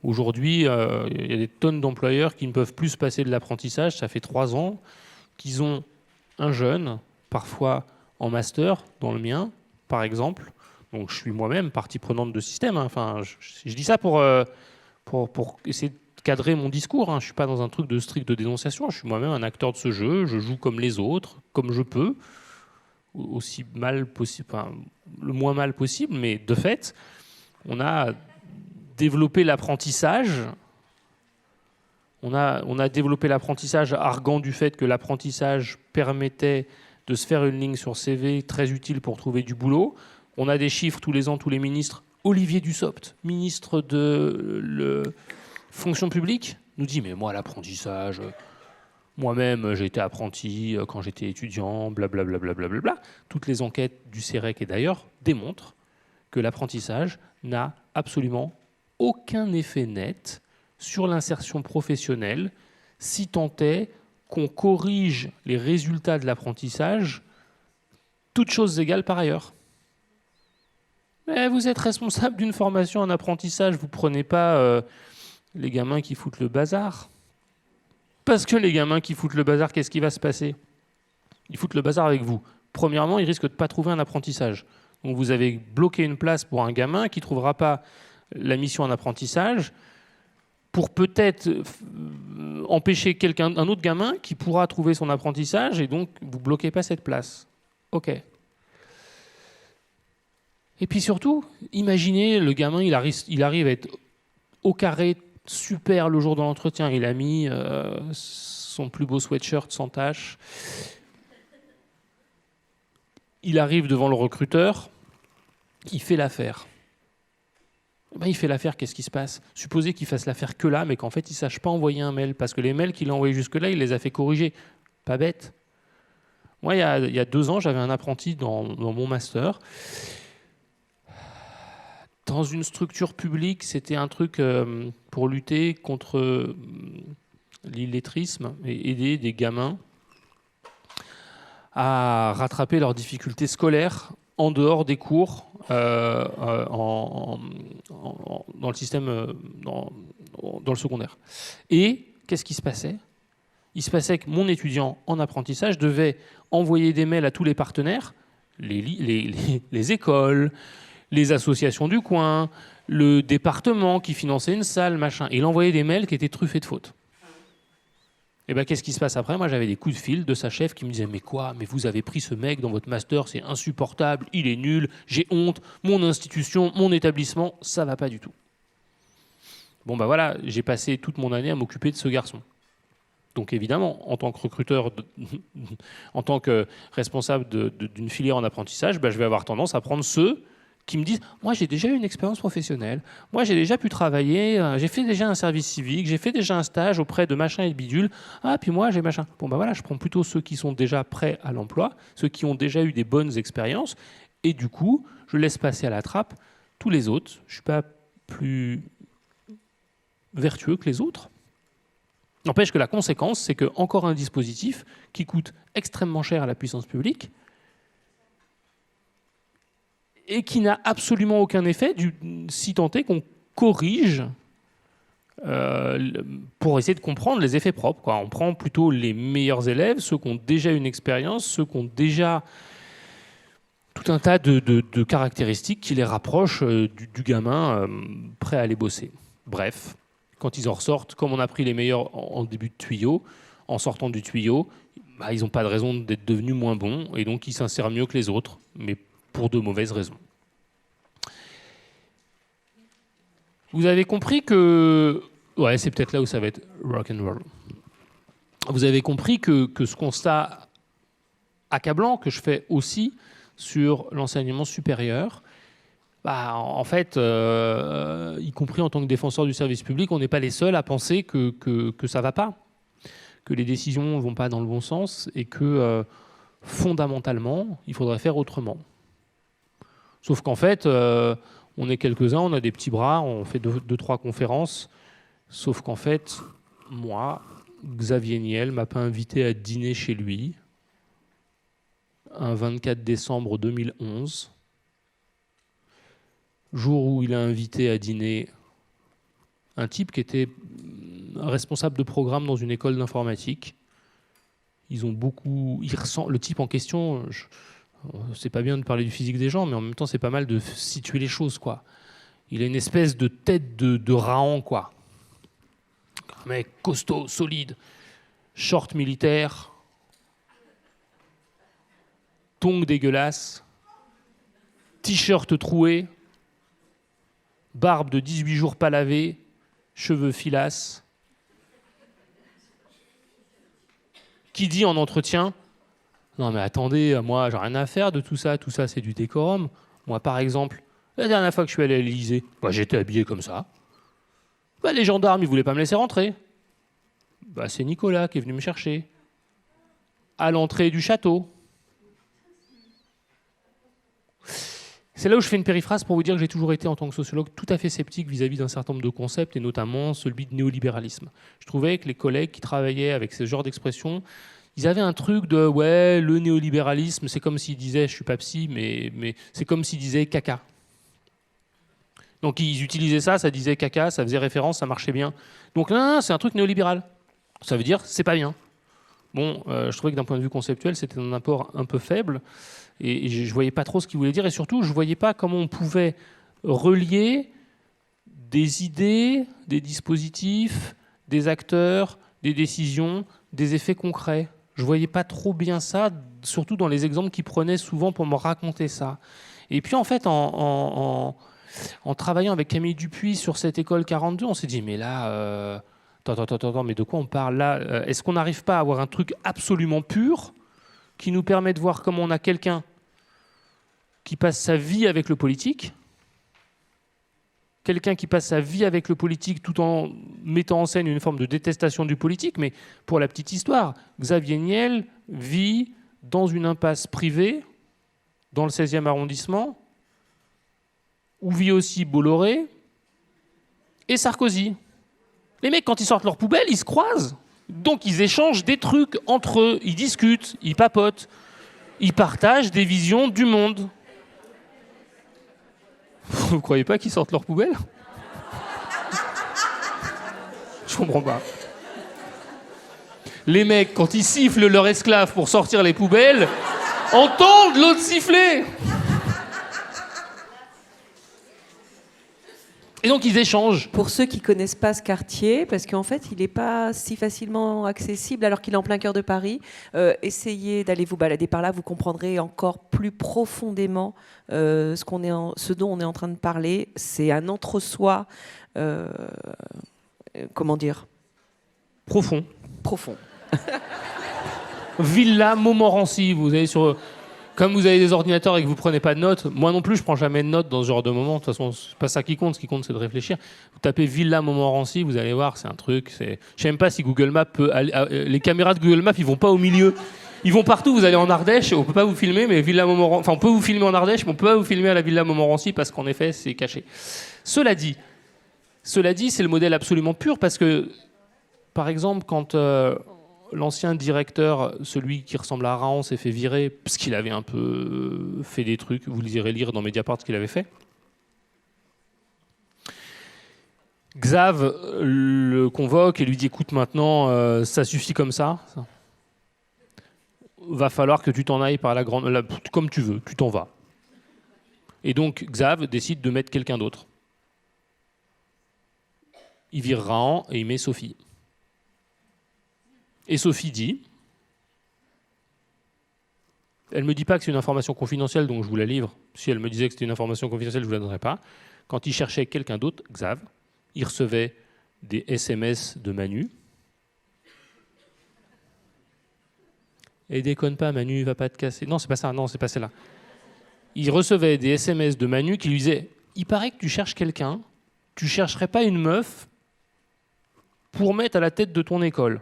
Aujourd'hui, il y a des tonnes d'employeurs qui ne peuvent plus se passer de l'apprentissage. Ça fait 3 ans qu'ils ont un jeune, parfois en master, dans le mien, par exemple. Donc je suis moi-même partie prenante de système. Enfin, je dis ça pour essayer de cadrer mon discours. Je ne suis pas dans un truc de strict de dénonciation. Je suis moi-même un acteur de ce jeu. Je joue comme les autres, comme je peux, aussi mal possible, enfin, le moins mal possible. Mais de fait, on a développé l'apprentissage. On a développé l'apprentissage arguant du fait que l'apprentissage permettait de se faire une ligne sur CV très utile pour trouver du boulot. On a des chiffres tous les ans, tous les ministres. Olivier Dussopt, ministre de la fonction publique, nous dit « Mais moi, l'apprentissage, moi-même, j'ai été apprenti quand j'étais étudiant, blablabla. Bla. » Toutes les enquêtes du CEREC et d'ailleurs démontrent que l'apprentissage n'a absolument aucun effet net sur l'insertion professionnelle, si tant est qu'on corrige les résultats de l'apprentissage, toutes choses égales par ailleurs. Mais vous êtes responsable d'une formation en apprentissage, vous ne prenez pas les gamins qui foutent le bazar. Parce que les gamins qui foutent le bazar, qu'est-ce qui va se passer? Ils foutent le bazar avec vous. Premièrement, ils risquent de ne pas trouver un apprentissage. Donc vous avez bloqué une place pour un gamin qui ne trouvera pas la mission en apprentissage pour peut-être empêcher un autre gamin qui pourra trouver son apprentissage et donc vous ne bloquez pas cette place. OK. Et puis surtout, imaginez le gamin, il arrive à être au carré, super le jour de l'entretien. Il a mis son plus beau sweatshirt sans tache. Il arrive devant le recruteur, il fait l'affaire. Ben, il fait l'affaire, qu'est-ce qui se passe? Supposez qu'il fasse l'affaire que là, mais qu'en fait, il ne sache pas envoyer un mail, parce que les mails qu'il a envoyés jusque-là, il les a fait corriger. Pas bête. Moi, il y a 2 ans, j'avais un apprenti dans mon master. Dans une structure publique, c'était un truc pour lutter contre l'illettrisme et aider des gamins à rattraper leurs difficultés scolaires en dehors des cours, dans le système, dans le secondaire. Et qu'est-ce qui se passait? Il se passait que mon étudiant en apprentissage devait envoyer des mails à tous les partenaires, les écoles, les associations du coin, le département qui finançait une salle, machin. Et il envoyait des mails qui étaient truffés de fautes. Et bien, qu'est-ce qui se passe après? Moi, j'avais des coups de fil de sa chef qui me disait « Mais quoi? Mais vous avez pris ce mec dans votre master, c'est insupportable, il est nul, j'ai honte, mon institution, mon établissement, ça va pas du tout. » Bon, ben voilà, j'ai passé toute mon année à m'occuper de ce garçon. Donc évidemment, en tant que recruteur, en tant que responsable d'une filière en apprentissage, ben, je vais avoir tendance à prendre ceux qui me disent « Moi, j'ai déjà eu une expérience professionnelle. Moi, j'ai déjà pu travailler. J'ai fait déjà un service civique. J'ai fait déjà un stage auprès de machin et de bidule. Ah, puis moi, j'ai machin. » Bon, ben voilà, je prends plutôt ceux qui sont déjà prêts à l'emploi, ceux qui ont déjà eu des bonnes expériences. Et du coup, je laisse passer à la trappe tous les autres. Je ne suis pas plus vertueux que les autres. N'empêche que la conséquence, c'est que encore un dispositif qui coûte extrêmement cher à la puissance publique et qui n'a absolument aucun effet, si tant est qu'on corrige pour essayer de comprendre les effets propres, quoi. On prend plutôt les meilleurs élèves, ceux qui ont déjà une expérience, ceux qui ont déjà tout un tas de caractéristiques qui les rapprochent du gamin prêt à aller bosser. Bref, quand ils en ressortent, comme on a pris les meilleurs en début de tuyau, en sortant du tuyau, bah, ils n'ont pas de raison d'être devenus moins bons, et donc ils s'insèrent mieux que les autres, mais pour de mauvaises raisons. Vous avez compris que... Ouais, c'est peut-être là où ça va être rock'n'roll. Vous avez compris que ce constat accablant que je fais aussi sur l'enseignement supérieur, bah, en fait, y compris en tant que défenseur du service public, on n'est pas les seuls à penser que ça ne va pas, que les décisions ne vont pas dans le bon sens et que fondamentalement, il faudrait faire autrement. Sauf qu'en fait, on est quelques-uns, on a des petits bras, on fait 2-3 conférences. Sauf qu'en fait, moi, Xavier Niel m'a pas invité à dîner chez lui un 24 décembre 2011, jour où il a invité à dîner un type qui était responsable de programme dans une école d'informatique. Le type en question... C'est pas bien de parler du physique des gens, mais en même temps, c'est pas mal de situer les choses, quoi. Il a une espèce de tête de Rahan, quoi. Un mec costaud, solide, short militaire, tongs dégueulasse, t-shirt troué, barbe de 18 jours pas lavée, cheveux filasses, qui dit en entretien Non mais attendez, moi j'ai rien à faire de tout ça c'est du décorum. Moi par exemple, la dernière fois que je suis allé à l'Élysée, bah, j'étais habillé comme ça. Bah, les gendarmes ils voulaient pas me laisser rentrer. Bah, c'est Nicolas qui est venu me chercher. À l'entrée du château. C'est là où je fais une périphrase pour vous dire que j'ai toujours été, en tant que sociologue, tout à fait sceptique vis-à-vis d'un certain nombre de concepts, et notamment celui de néolibéralisme. Je trouvais que les collègues qui travaillaient avec ce genre d'expression, ils avaient un truc de « ouais, le néolibéralisme, c'est comme s'ils disaient, je suis pas psy, mais c'est comme s'ils disaient caca ». Donc ils utilisaient ça, ça disait caca, ça faisait référence, ça marchait bien. Donc non, c'est un truc néolibéral. Ça veut dire c'est pas bien. Bon, je trouvais que d'un point de vue conceptuel, c'était un apport un peu faible. Et je ne voyais pas trop ce qu'il voulait dire. Et surtout, je ne voyais pas comment on pouvait relier des idées, des dispositifs, des acteurs, des décisions, des effets concrets. Je ne voyais pas trop bien ça, surtout dans les exemples qu'il prenait souvent pour me raconter ça. Et puis en fait, en travaillant avec Camille Dupuis sur cette école 42, on s'est dit, mais là, attends, mais de quoi on parle là? Est-ce qu'on n'arrive pas à avoir un truc absolument pur qui nous permet de voir comment on a quelqu'un qui passe sa vie avec le politique, quelqu'un qui passe sa vie avec le politique tout en mettant en scène une forme de détestation du politique. Mais pour la petite histoire, Xavier Niel vit dans une impasse privée, dans le 16e arrondissement, où vit aussi Bolloré et Sarkozy. Les mecs, quand ils sortent leur poubelle, ils se croisent. Donc ils échangent des trucs entre eux, ils discutent, ils papotent, ils partagent des visions du monde. Vous croyez pas qu'ils sortent leur poubelle? Je comprends pas. Les mecs, quand ils sifflent leur esclave pour sortir les poubelles, entendent l'autre siffler. Et donc ils échangent. Pour ceux qui ne connaissent pas ce quartier, parce qu'en fait, il n'est pas si facilement accessible alors qu'il est en plein cœur de Paris, essayez d'aller vous balader par là, vous comprendrez encore plus profondément ce dont on est en train de parler. C'est un entre-soi, comment dire? Profond. Profond. Villa Montmorency, vous avez sur... Comme vous avez des ordinateurs et que vous ne prenez pas de notes, moi non plus je ne prends jamais de notes dans ce genre de moment. De toute façon, c'est pas ça qui compte. Ce qui compte, c'est de réfléchir. Vous tapez Villa Montmorency, vous allez voir, c'est un truc. Je ne sais même pas si Google Maps peut aller... Les caméras de Google Maps, ils vont pas au milieu. Ils vont partout. Vous allez en Ardèche, on peut pas vous filmer, mais Villa Montmorency... Enfin, on peut vous filmer en Ardèche, mais on peut pas vous filmer à la Villa Montmorency parce qu'en effet, c'est caché. Cela dit, c'est le modèle absolument pur parce que, par exemple, quand... l'ancien directeur, celui qui ressemble à Raon, s'est fait virer parce qu'il avait un peu fait des trucs. Vous irez lire dans Mediapart ce qu'il avait fait. Xav le convoque et lui dit « Écoute, maintenant, ça suffit comme ça. Va falloir que tu t'en ailles par comme tu veux, tu t'en vas. » Et donc, Xav décide de mettre quelqu'un d'autre. Il vire Raon et il met Sophie. Et Sophie dit, elle ne me dit pas que c'est une information confidentielle, donc je vous la livre. Si elle me disait que c'était une information confidentielle, je ne vous la donnerais pas. Quand il cherchait quelqu'un d'autre, Xav, il recevait des SMS de Manu. Et déconne pas, Manu, va pas te casser. Non, c'est pas ça, non, c'est pas celle-là. Il recevait des SMS de Manu qui lui disaient, il paraît que tu cherches quelqu'un, tu chercherais pas une meuf pour mettre à la tête de ton école.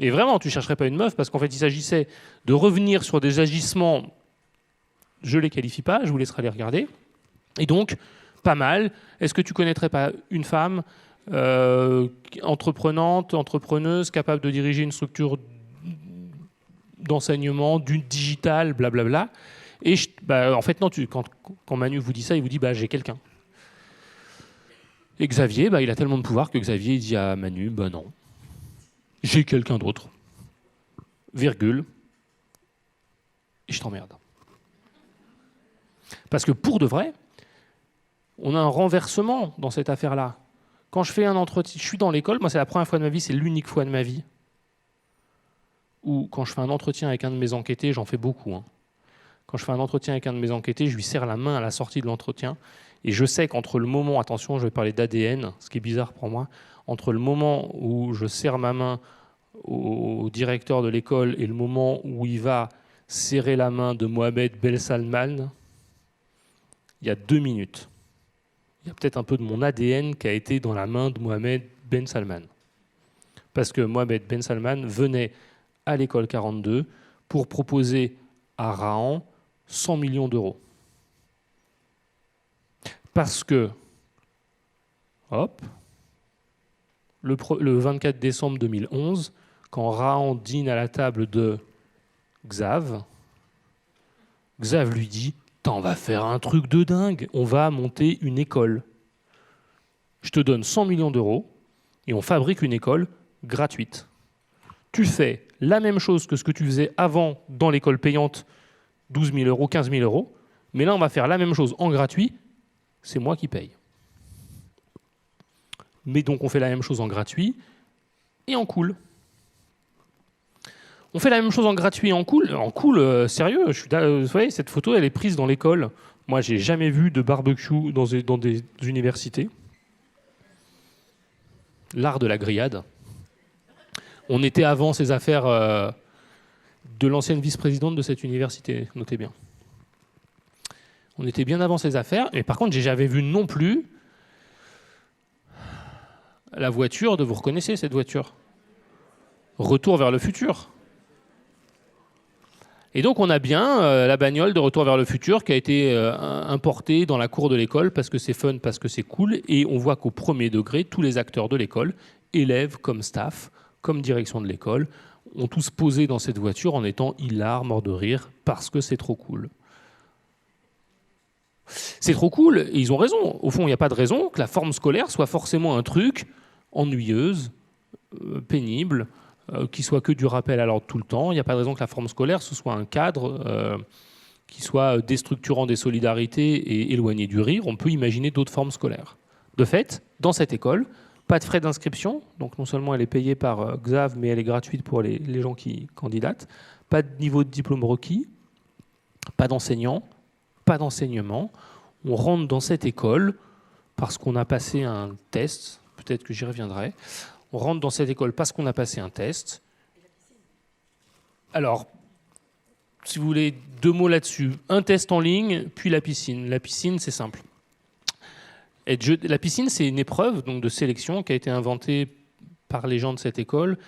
Et vraiment, tu ne chercherais pas une meuf, parce qu'en fait, il s'agissait de revenir sur des agissements, je ne les qualifie pas, je vous laisserai les regarder. Et donc, pas mal. Est-ce que tu ne connaîtrais pas une femme entreprenante, entrepreneuse, capable de diriger une structure d'enseignement, d'une digitale, blablabla. Et en fait, non, quand Manu vous dit ça, il vous dit j'ai quelqu'un. Et Xavier, il a tellement de pouvoir que Xavier il dit à Manu non. J'ai quelqu'un d'autre, virgule, et je t'emmerde. Parce que pour de vrai, on a un renversement dans cette affaire-là. Quand je fais un entretien, je suis dans l'école, moi c'est la première fois de ma vie, c'est l'unique fois de ma vie, où quand je fais un entretien avec un de mes enquêtés, j'en fais beaucoup. Quand je fais un entretien avec un de mes enquêtés, je lui serre la main à la sortie de l'entretien, et je sais qu'entre le moment, attention, je vais parler d'ADN, ce qui est bizarre pour moi, entre le moment où je serre ma main au directeur de l'école et le moment où il va serré la main de Mohamed Ben Salman il y a 2 minutes. Il y a peut-être un peu de mon ADN qui a été dans la main de Mohamed Ben Salman. Parce que Mohamed Ben Salman venait à l'école 42 pour proposer à Rahan 100 millions d'euros. Parce que, hop, le 24 décembre 2011, quand Rahan dîne à la table de Xav, Xav lui dit « On va faire un truc de dingue, on va monter une école. Je te donne 100 millions d'euros et on fabrique une école gratuite. Tu fais la même chose que ce que tu faisais avant dans l'école payante, 12 000 euros, 15 000 euros, mais là on va faire la même chose en gratuit, c'est moi qui paye. Mais donc on fait la même chose en gratuit et en cool. On fait la même chose en gratuit et en cool. En cool, sérieux, vous voyez, cette photo, elle est prise dans l'école. Moi, j'ai jamais vu de barbecue dans des universités. L'art de la grillade. On était avant ces affaires de l'ancienne vice-présidente de cette université, notez bien. On était bien avant ces affaires, mais par contre, j'ai jamais vu non plus la voiture vous reconnaissez cette voiture? Retour vers le futur. Et donc on a bien la bagnole de Retour vers le futur qui a été importée dans la cour de l'école parce que c'est fun, parce que c'est cool. Et on voit qu'au premier degré, tous les acteurs de l'école, élèves comme staff, comme direction de l'école, ont tous posé dans cette voiture en étant hilars, morts de rire, parce que c'est trop cool. C'est trop cool, et ils ont raison. Au fond, il n'y a pas de raison que la forme scolaire soit forcément un truc ennuyeuse, pénible, qui soit que du rappel à l'ordre tout le temps. Il n'y a pas de raison que la forme scolaire, ce soit un cadre qui soit déstructurant des solidarités et éloigné du rire. On peut imaginer d'autres formes scolaires. De fait, dans cette école, pas de frais d'inscription, donc non seulement elle est payée par Xav, mais elle est gratuite pour les gens qui candidatent. Pas de niveau de diplôme requis, pas d'enseignant, pas d'enseignement. On rentre dans cette école parce qu'on a passé un test, peut-être que j'y reviendrai. On rentre dans cette école parce qu'on a passé un test. Alors, si vous voulez, 2 mots là-dessus. Un test en ligne, puis la piscine. La piscine, c'est simple. La piscine, c'est une épreuve donc, de sélection qui a été inventée par les gens de cette école.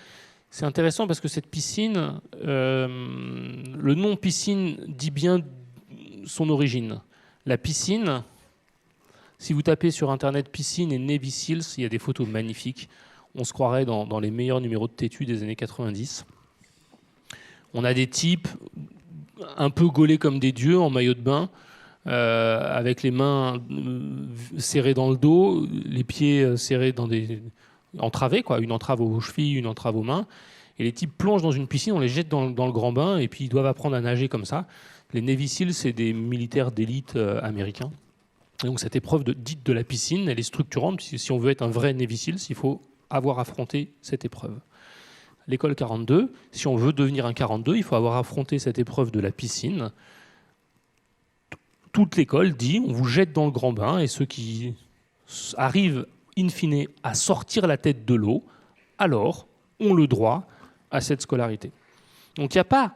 C'est intéressant parce que cette piscine, le nom piscine dit bien son origine. La piscine, si vous tapez sur Internet piscine et Navy Seals, il y a des photos magnifiques. On se croirait dans les meilleurs numéros de Tétu des années 90. On a des types un peu gaulés comme des dieux en maillot de bain, avec les mains serrées dans le dos, les pieds serrés dans des entravés, quoi, une entrave aux chevilles, une entrave aux mains. Et les types plongent dans une piscine, on les jette dans le grand bain, et puis ils doivent apprendre à nager comme ça. Les Navy Seals, c'est des militaires d'élite américains. Et donc cette épreuve dite de la piscine, elle est structurante, puisque si on veut être un vrai Navy Seals, il faut avoir affronté cette épreuve. L'école 42, si on veut devenir un 42, il faut avoir affronté cette épreuve de la piscine. Toute l'école dit, on vous jette dans le grand bain, et ceux qui arrivent, in fine, à sortir la tête de l'eau, alors ont le droit à cette scolarité. Donc il n'y a pas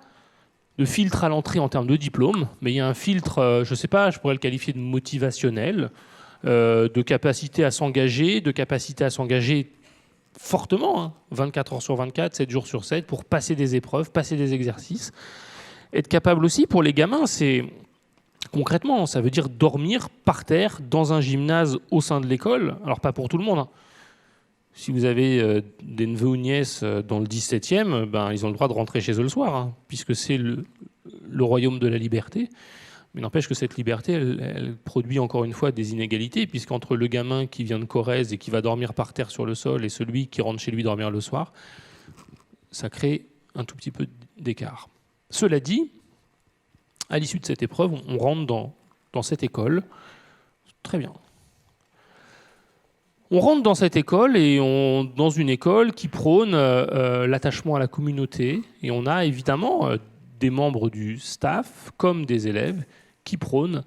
de filtre à l'entrée en termes de diplôme, mais il y a un filtre, je ne sais pas, je pourrais le qualifier de motivationnel, de capacité à s'engager, fortement, 24 heures sur 24, 7 jours sur 7, pour passer des épreuves, passer des exercices. Être capable aussi, pour les gamins, c'est concrètement, ça veut dire dormir par terre dans un gymnase au sein de l'école. Alors pas pour tout le monde. Si vous avez des neveux ou nièces dans le 17e, ils ont le droit de rentrer chez eux le soir, puisque c'est le royaume de la liberté. Mais n'empêche que cette liberté, elle produit encore une fois des inégalités, puisqu'entre le gamin qui vient de Corrèze et qui va dormir par terre sur le sol et celui qui rentre chez lui dormir le soir, ça crée un tout petit peu d'écart. Cela dit, à l'issue de cette épreuve, on rentre dans cette école. Très bien. On rentre dans cette école et dans une école qui prône l'attachement à la communauté. Et on a évidemment des membres du staff comme des élèves qui prônent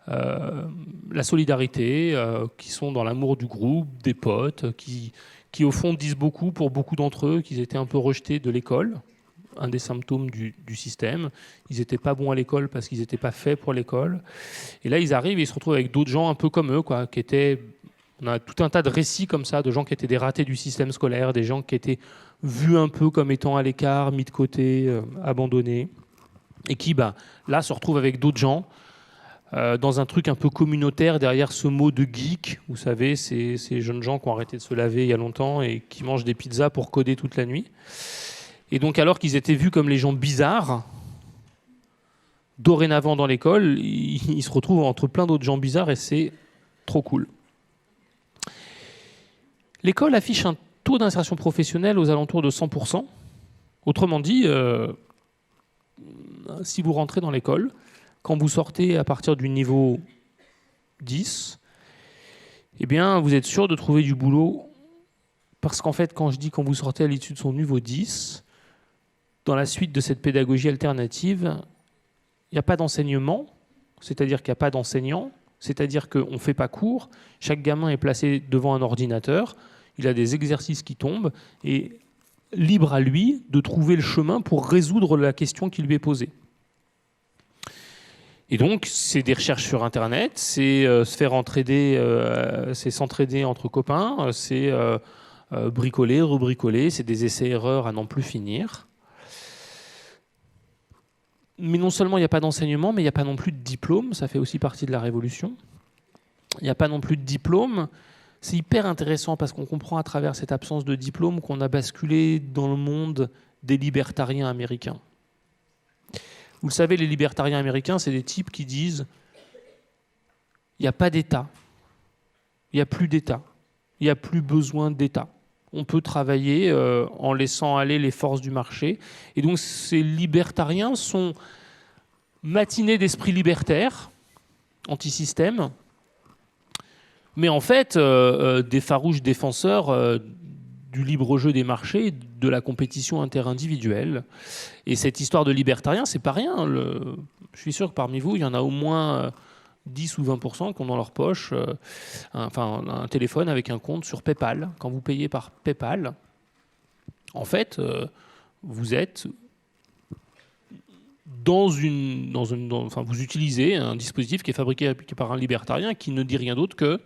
la solidarité, qui sont dans l'amour du groupe, des potes, qui au fond disent beaucoup pour beaucoup d'entre eux qu'ils étaient un peu rejetés de l'école, un des symptômes du système. Ils n'étaient pas bons à l'école parce qu'ils n'étaient pas faits pour l'école. Et là, ils arrivent et ils se retrouvent avec d'autres gens un peu comme eux, quoi, qui étaient... On a tout un tas de récits comme ça, de gens qui étaient des ratés du système scolaire, des gens qui étaient vus un peu comme étant à l'écart, mis de côté, abandonnés, et qui, là, se retrouvent avec d'autres gens dans un truc un peu communautaire derrière ce mot de geek. Vous savez, ces jeunes gens qui ont arrêté de se laver il y a longtemps et qui mangent des pizzas pour coder toute la nuit. Et donc, alors qu'ils étaient vus comme les gens bizarres, dorénavant dans l'école, ils se retrouvent entre plein d'autres gens bizarres et c'est trop cool. L'école affiche un taux d'insertion professionnelle aux alentours de 100%. Autrement dit, si vous rentrez dans l'école, quand vous sortez à partir du niveau 10, eh bien, vous êtes sûr de trouver du boulot. Parce qu'en fait, quand je dis quand vous sortez à l'issue de son niveau 10, dans la suite de cette pédagogie alternative, il n'y a pas d'enseignement, c'est-à-dire qu'il n'y a pas d'enseignant, c'est-à-dire qu'on ne fait pas cours, chaque gamin est placé devant un ordinateur, il a des exercices qui tombent, et libre à lui de trouver le chemin pour résoudre la question qui lui est posée. Et donc, c'est des recherches sur Internet, c'est se faire entraider, c'est s'entraider entre copains, c'est bricoler, rebricoler, c'est des essais-erreurs à n'en plus finir. Mais non seulement il n'y a pas d'enseignement, mais il n'y a pas non plus de diplôme, ça fait aussi partie de la révolution. Il n'y a pas non plus de diplôme. C'est hyper intéressant parce qu'on comprend à travers cette absence de diplôme qu'on a basculé dans le monde des libertariens américains. Vous le savez, les libertariens américains, c'est des types qui disent il n'y a pas d'État, il n'y a plus d'État, il n'y a plus besoin d'État. On peut travailler en laissant aller les forces du marché. Et donc ces libertariens sont matinés d'esprit libertaire, anti-système, mais en fait des farouches défenseurs du libre jeu des marchés, de la compétition interindividuelle. Et cette histoire de libertarien, c'est pas rien. Je suis sûr que parmi vous, il y en a au moins 10 ou 20% qui ont dans leur poche un téléphone avec un compte sur PayPal. Quand vous payez par PayPal, en fait, vous êtes vous utilisez un dispositif qui est fabriqué par un libertarien qui ne dit rien d'autre que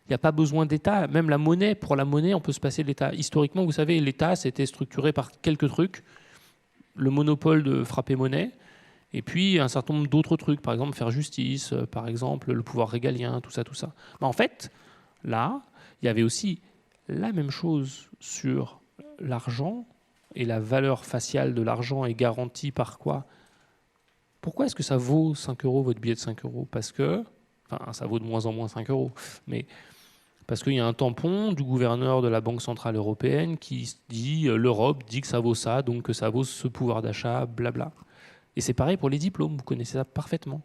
il n'y a pas besoin d'État. Même la monnaie, pour la monnaie, on peut se passer de l'État. Historiquement, vous savez, l'État, c'était structuré par quelques trucs. Le monopole de frapper monnaie, et puis un certain nombre d'autres trucs. Par exemple, faire justice, par exemple, le pouvoir régalien, tout ça. Mais en fait, là, il y avait aussi la même chose sur l'argent, et la valeur faciale de l'argent est garantie par quoi ? Pourquoi est-ce que ça vaut 5 €, votre billet de 5 €? Parce que, ça vaut de moins en moins 5 €, mais parce qu'il y a un tampon du gouverneur de la Banque Centrale Européenne qui dit l'Europe dit que ça vaut ça, donc que ça vaut ce pouvoir d'achat, blabla. Et c'est pareil pour les diplômes, vous connaissez ça parfaitement.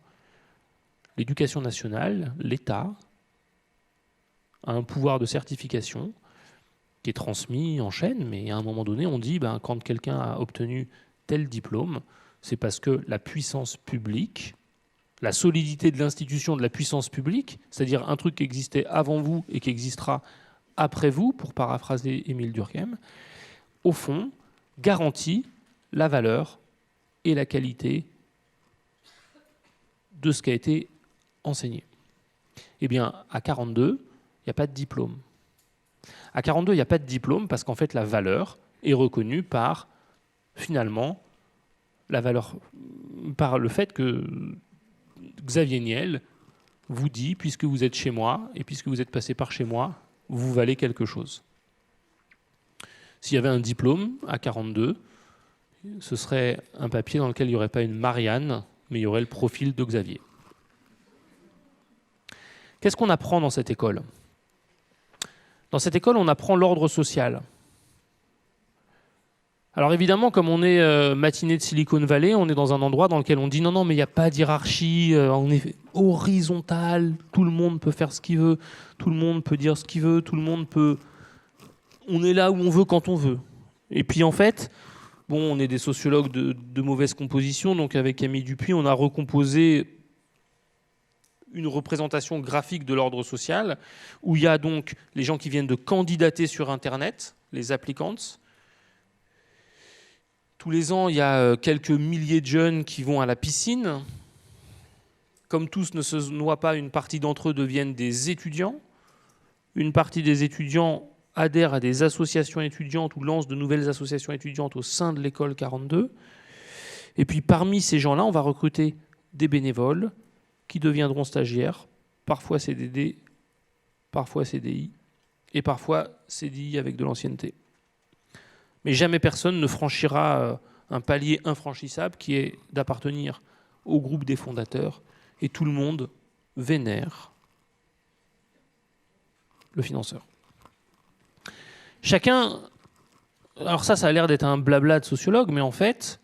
L'éducation nationale, l'État, a un pouvoir de certification qui est transmis en chaîne, mais à un moment donné, on dit quand quelqu'un a obtenu tel diplôme, c'est parce que la puissance publique, la solidité de l'institution de la puissance publique, c'est-à-dire un truc qui existait avant vous et qui existera après vous, pour paraphraser Émile Durkheim, au fond, garantit la valeur et la qualité de ce qui a été enseigné. Eh bien, à 42, il n'y a pas de diplôme. À 42, il n'y a pas de diplôme parce qu'en fait, la valeur est reconnue par, finalement, la valeur, par le fait que Xavier Niel vous dit, puisque vous êtes chez moi et puisque vous êtes passé par chez moi, vous valez quelque chose. S'il y avait un diplôme à 42, ce serait un papier dans lequel il n'y aurait pas une Marianne, mais il y aurait le profil de Xavier. Qu'est-ce qu'on apprend dans cette école ? Dans cette école, on apprend l'ordre social. Alors évidemment, comme on est matiné de Silicon Valley, on est dans un endroit dans lequel on dit non, mais il n'y a pas d'hiérarchie, on est horizontal, tout le monde peut faire ce qu'il veut, tout le monde peut dire ce qu'il veut, tout le monde peut... On est là où on veut quand on veut. Et puis en fait, on est des sociologues de mauvaise composition, donc avec Camille Dupuis, on a recomposé une représentation graphique de l'ordre social, où il y a donc les gens qui viennent de candidater sur Internet, les applicants, Tous les ans, il y a quelques milliers de jeunes qui vont à la piscine. Comme tous ne se noient pas, une partie d'entre eux deviennent des étudiants. Une partie des étudiants adhèrent à des associations étudiantes ou lancent de nouvelles associations étudiantes au sein de l'école 42. Et puis parmi ces gens-là, on va recruter des bénévoles qui deviendront stagiaires, parfois CDD, parfois CDI, et parfois CDI avec de l'ancienneté. Mais jamais personne ne franchira un palier infranchissable qui est d'appartenir au groupe des fondateurs, et tout le monde vénère le financeur. Chacun... Alors ça a l'air d'être un blabla de sociologue, mais en fait,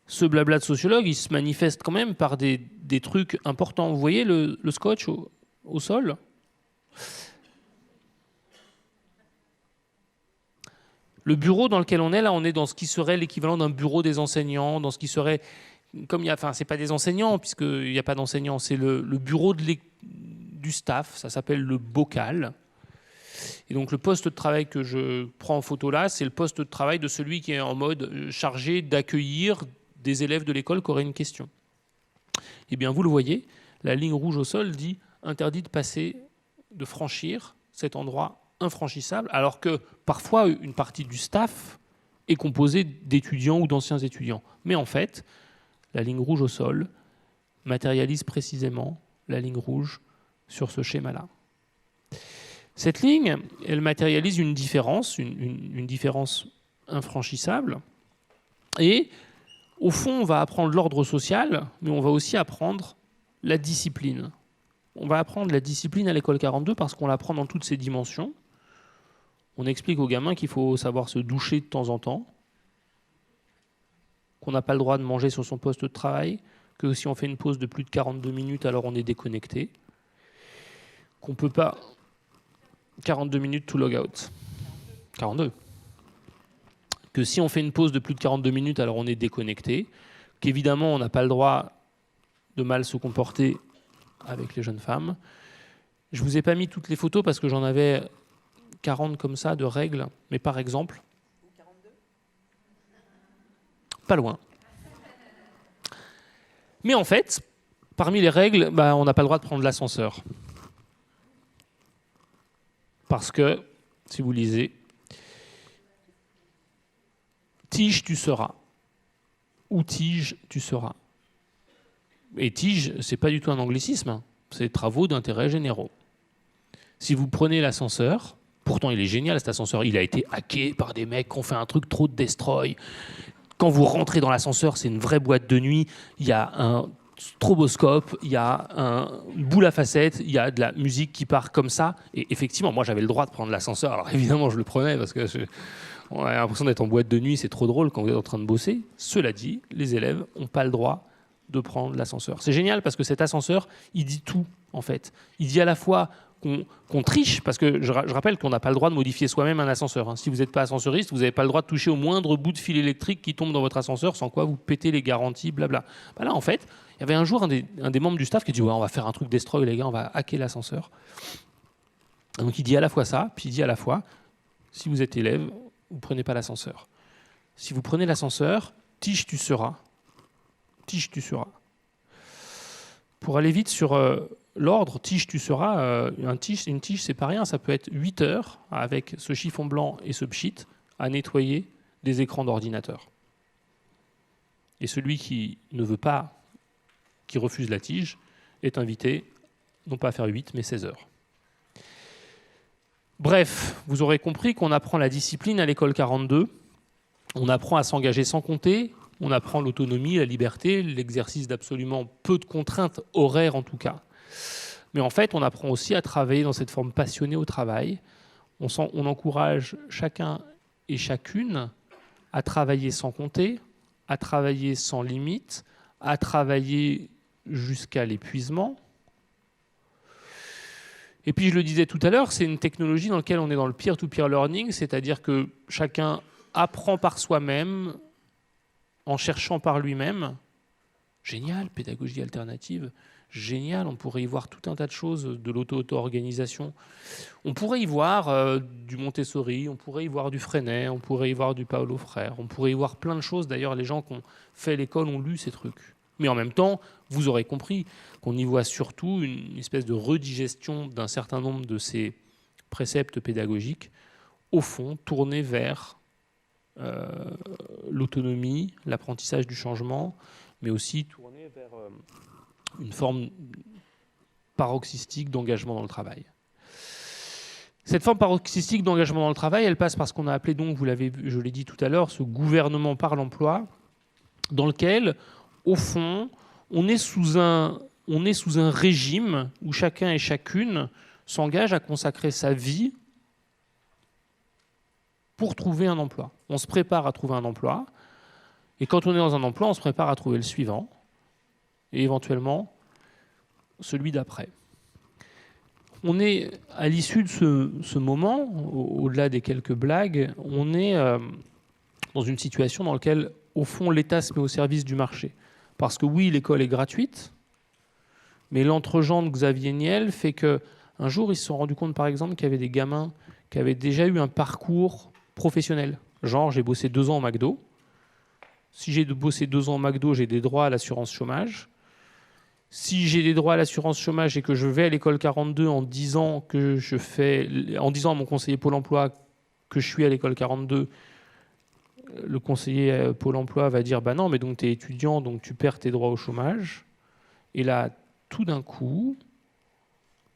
ce blabla de sociologue, il se manifeste quand même par des trucs importants. Vous voyez le scotch au sol ? Le bureau dans lequel on est, là, on est dans ce qui serait l'équivalent d'un bureau des enseignants, dans ce qui serait... c'est pas des enseignants, puisqu'il n'y a pas d'enseignants, c'est le bureau du staff, ça s'appelle le bocal. Et donc le poste de travail que je prends en photo là, c'est le poste de travail de celui qui est en mode chargé d'accueillir des élèves de l'école qui auraient une question. Eh bien, vous le voyez, la ligne rouge au sol dit « interdit de franchir cet endroit infranchissable », alors que parfois une partie du staff est composée d'étudiants ou d'anciens étudiants. Mais en fait, la ligne rouge au sol matérialise précisément la ligne rouge sur ce schéma-là. Cette ligne, elle matérialise une différence, une différence infranchissable. Et au fond, on va apprendre l'ordre social, mais on va aussi apprendre la discipline. On va apprendre la discipline à l'école 42 parce qu'on l'apprend dans toutes ses dimensions. On explique aux gamins qu'il faut savoir se doucher de temps en temps, qu'on n'a pas le droit de manger sur son poste de travail, que si on fait une pause de plus de 42 minutes, alors on est déconnecté, qu'on ne peut pas... 42 minutes to log out. 42. Que si on fait une pause de plus de 42 minutes, alors on est déconnecté. Qu'évidemment, on n'a pas le droit de mal se comporter avec les jeunes femmes. Je ne vous ai pas mis toutes les photos parce que j'en avais 40 comme ça de règles. Mais par exemple... 42 ? Pas loin. Mais en fait, parmi les règles, on n'a pas le droit de prendre l'ascenseur. Parce que, si vous lisez, tige, tu seras. Ou tige, tu seras. Et tige, c'est pas du tout un anglicisme, c'est travaux d'intérêt généraux. Si vous prenez l'ascenseur, pourtant il est génial cet ascenseur, il a été hacké par des mecs qui ont fait un truc trop de destroy. Quand vous rentrez dans l'ascenseur, c'est une vraie boîte de nuit, il y a un stroboscope, il y a une boule à facettes, il y a de la musique qui part comme ça. Et effectivement, moi j'avais le droit de prendre l'ascenseur. Alors évidemment, je le prenais parce que on a l'impression d'être en boîte de nuit, c'est trop drôle quand vous êtes en train de bosser. Cela dit, les élèves n'ont pas le droit de prendre l'ascenseur. C'est génial parce que cet ascenseur, il dit tout en fait. Il dit à la fois qu'on triche, parce que je rappelle qu'on n'a pas le droit de modifier soi-même un ascenseur. Si vous n'êtes pas ascenseuriste, vous n'avez pas le droit de toucher au moindre bout de fil électrique qui tombe dans votre ascenseur, sans quoi vous pétez les garanties, blabla. Là, en fait, il y avait un jour un des membres du staff qui dit ouais, on va faire un truc destroy, les gars, on va hacker l'ascenseur. Donc il dit à la fois ça, puis il dit à la fois, si vous êtes élève, vous ne prenez pas l'ascenseur. Si vous prenez l'ascenseur, tige, tu seras. Tige, tu seras. Pour aller vite sur l'ordre, tige, tu seras, une tige, c'est pas rien, ça peut être 8 heures avec ce chiffon blanc et ce pchit à nettoyer des écrans d'ordinateur. Et celui qui ne veut pas, qui refuse la tige, est invité, non pas à faire 8, mais 16 heures. Bref, vous aurez compris qu'on apprend la discipline à l'école 42, on apprend à s'engager sans compter, on apprend l'autonomie, la liberté, l'exercice d'absolument peu de contraintes horaires en tout cas. Mais en fait, on apprend aussi à travailler dans cette forme passionnée au travail. On encourage chacun et chacune à travailler sans compter, à travailler sans limite, à travailler jusqu'à l'épuisement. Et puis, je le disais tout à l'heure, c'est une technologie dans laquelle on est dans le peer-to-peer learning, c'est-à-dire que chacun apprend par soi-même, en cherchant par lui-même, Génial, pédagogie alternative, génial, on pourrait y voir tout un tas de choses, de l'auto-organisation. On pourrait y voir du Montessori, on pourrait y voir du Freinet, on pourrait y voir du Paulo Freire, on pourrait y voir plein de choses. D'ailleurs, les gens qui ont fait l'école ont lu ces trucs. Mais en même temps, vous aurez compris qu'on y voit surtout une espèce de redigestion d'un certain nombre de ces préceptes pédagogiques, au fond, tournés vers l'autonomie, l'apprentissage du changement, mais aussi tournés vers une forme paroxystique d'engagement dans le travail. Cette forme paroxystique d'engagement dans le travail, elle passe par ce qu'on a appelé, donc, je l'ai dit tout à l'heure, ce gouvernement par l'emploi, dans lequel, au fond, on est sous un régime où chacun et chacune s'engage à consacrer sa vie pour trouver un emploi. On se prépare à trouver un emploi, et quand on est dans un emploi, on se prépare à trouver le suivant, et éventuellement celui d'après. On est, à l'issue de ce moment, au-delà des quelques blagues, on est dans une situation dans laquelle, au fond, l'État se met au service du marché. Parce que oui, l'école est gratuite, mais l'entre-gens de Xavier Niel fait qu'un jour, ils se sont rendus compte, par exemple, qu'il y avait des gamins qui avaient déjà eu un parcours professionnel. Genre, j'ai bossé 2 ans au McDo. Si j'ai bossé 2 ans au McDo, j'ai des droits à l'assurance chômage. Si j'ai des droits à l'assurance chômage et que je vais à l'école 42 en disant à mon conseiller Pôle emploi que je suis à l'école 42, le conseiller Pôle emploi va dire « bah non, mais donc tu es étudiant, donc tu perds tes droits au chômage ». Et là, tout d'un coup,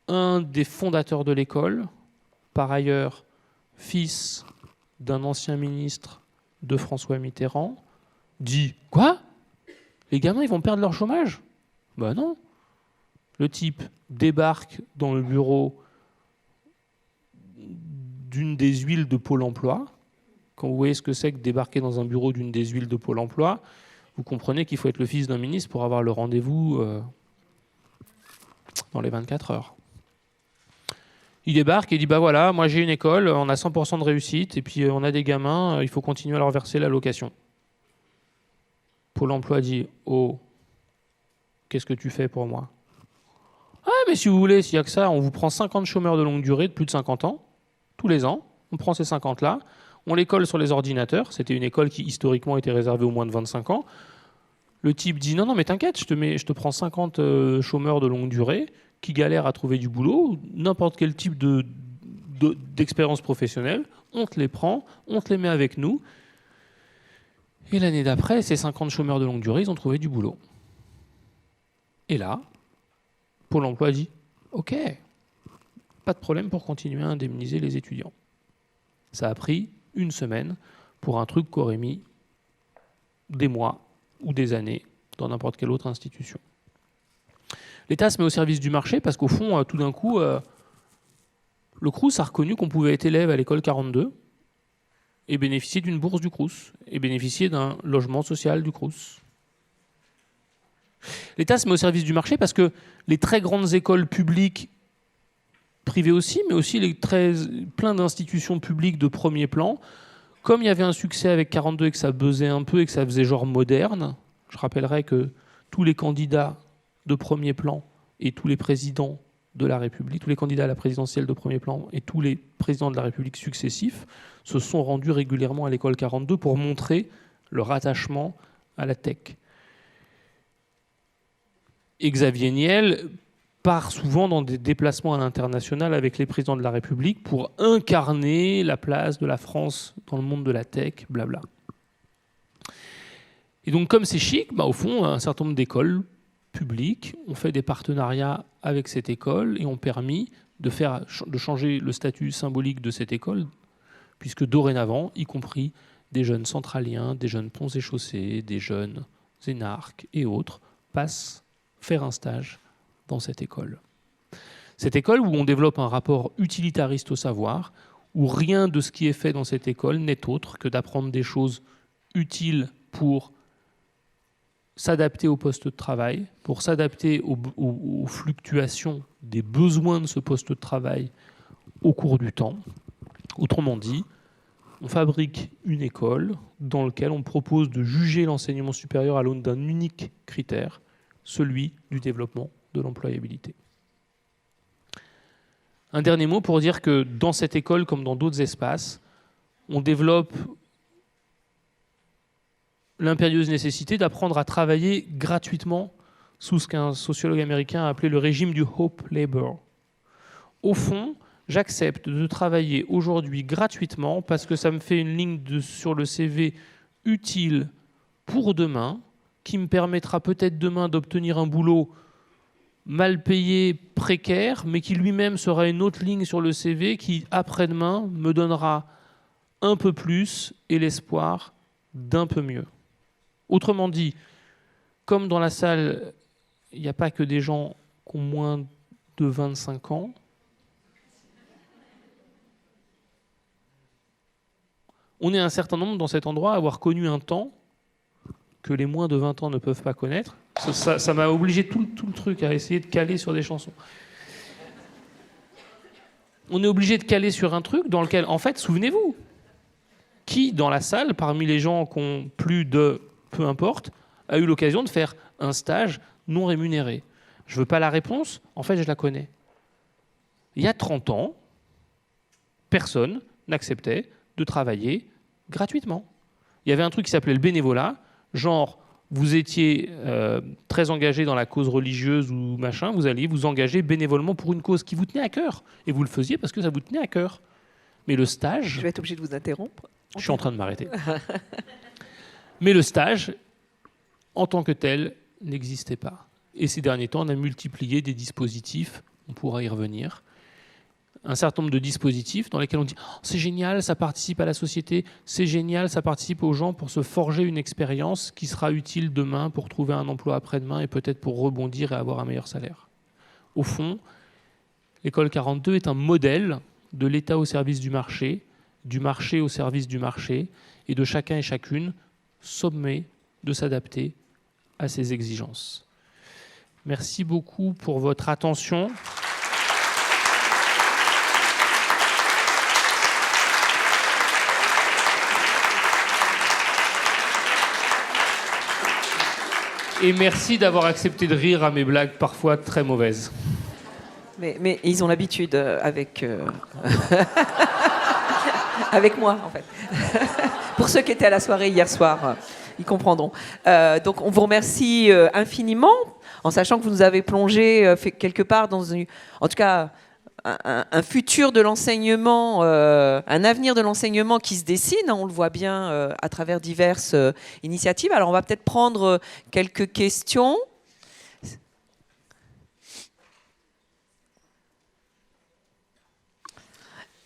un des fondateurs de l'école, par ailleurs fils d'un ancien ministre de François Mitterrand, dit « quoi ? Les gamins, ils vont perdre leur chômage ?» Ben non. Le type débarque dans le bureau d'une des huiles de Pôle emploi. Quand vous voyez ce que c'est que débarquer dans un bureau d'une des huiles de Pôle emploi, vous comprenez qu'il faut être le fils d'un ministre pour avoir le rendez-vous dans les 24 heures. Il débarque et dit bah voilà, moi j'ai une école, on a 100% de réussite, et puis on a des gamins, il faut continuer à leur verser l'allocation. Pôle emploi dit oh, qu'est-ce que tu fais pour moi ? Ah, mais si vous voulez, s'il n'y a que ça, on vous prend 50 chômeurs de longue durée de plus de 50 ans, tous les ans. On prend ces 50-là, on les colle sur les ordinateurs. C'était une école qui, historiquement, était réservée aux moins de 25 ans. Le type dit non, mais t'inquiète, je te prends 50 chômeurs de longue durée qui galèrent à trouver du boulot, n'importe quel type d'expérience professionnelle. On te les prend, on te les met avec nous. Et l'année d'après, ces 50 chômeurs de longue durée, ils ont trouvé du boulot. Et là, Pôle emploi dit « Ok, pas de problème pour continuer à indemniser les étudiants ». Ça a pris 1 semaine pour un truc qu'aurait mis des mois ou des années dans n'importe quelle autre institution. L'État se met au service du marché parce qu'au fond, tout d'un coup, le Crous a reconnu qu'on pouvait être élève à l'école 42 et bénéficier d'une bourse du Crous et bénéficier d'un logement social du Crous. L'État se met au service du marché parce que les très grandes écoles publiques, privées aussi, mais aussi plein d'institutions publiques de premier plan, comme il y avait un succès avec 42 et que ça buzzait un peu et que ça faisait genre moderne, je rappellerai que tous les candidats de premier plan et tous les présidents de la République, tous les candidats à la présidentielle de premier plan et tous les présidents de la République successifs se sont rendus régulièrement à l'école 42 pour montrer leur attachement à la tech. Et Xavier Niel part souvent dans des déplacements à l'international avec les présidents de la République pour incarner la place de la France dans le monde de la tech, blabla. Et donc, comme c'est chic, au fond, un certain nombre d'écoles publiques ont fait des partenariats avec cette école et ont permis de changer le statut symbolique de cette école, puisque dorénavant, y compris des jeunes centraliens, des jeunes ponts et chaussées, des jeunes énarques et autres, passent faire un stage dans cette école. Cette école où on développe un rapport utilitariste au savoir, où rien de ce qui est fait dans cette école n'est autre que d'apprendre des choses utiles pour s'adapter au poste de travail, pour s'adapter aux fluctuations des besoins de ce poste de travail au cours du temps. Autrement dit, On fabrique une école dans laquelle on propose de juger l'enseignement supérieur à l'aune d'un unique critère, celui du développement de l'employabilité. Un dernier mot pour dire que dans cette école, comme dans d'autres espaces, on développe l'impérieuse nécessité d'apprendre à travailler gratuitement sous ce qu'un sociologue américain a appelé le régime du hope labor. Au fond, j'accepte de travailler aujourd'hui gratuitement parce que ça me fait une ligne sur le CV utile pour demain, qui me permettra peut-être demain d'obtenir un boulot mal payé, précaire, mais qui lui-même sera une autre ligne sur le CV qui, après-demain, me donnera un peu plus et l'espoir d'un peu mieux. Autrement dit, comme dans la salle, il n'y a pas que des gens qui ont moins de 25 ans, on est un certain nombre dans cet endroit à avoir connu un temps que les moins de 20 ans ne peuvent pas connaître. Ça m'a obligé tout le truc à essayer de caler sur des chansons. On est obligé de caler sur un truc dans lequel, en fait, souvenez-vous, qui dans la salle, parmi les gens qui ont plus de, peu importe, a eu l'occasion de faire un stage non rémunéré? Je ne veux pas la réponse, en fait, je la connais. Il y a 30 ans, personne n'acceptait de travailler gratuitement. Il y avait un truc qui s'appelait le bénévolat, genre, vous étiez très engagé dans la cause religieuse ou machin, vous alliez vous engager bénévolement pour une cause qui vous tenait à cœur. Et vous le faisiez parce que ça vous tenait à cœur. Mais le stage... Je vais être obligé de vous interrompre. Je suis en train de m'arrêter. Mais le stage, en tant que tel, n'existait pas. Et ces derniers temps, on a multiplié des dispositifs, on pourra y revenir, un certain nombre de dispositifs dans lesquels on dit oh, c'est génial, ça participe à la société, c'est génial, ça participe aux gens pour se forger une expérience qui sera utile demain pour trouver un emploi après-demain et peut-être pour rebondir et avoir un meilleur salaire. Au fond, l'école 42 est un modèle de l'État au service du marché au service du marché et de chacun et chacune sommé de s'adapter à ces exigences. Merci beaucoup pour votre attention. Et merci d'avoir accepté de rire à mes blagues parfois très mauvaises. Mais ils ont l'habitude avec avec moi, en fait. Pour ceux qui étaient à la soirée hier soir, ils comprendront. Donc, on vous remercie infiniment, en sachant que vous nous avez plongé quelque part dans en tout cas, un futur de l'enseignement, un avenir de l'enseignement qui se dessine, on le voit bien à travers diverses initiatives. Alors on va peut-être prendre quelques questions.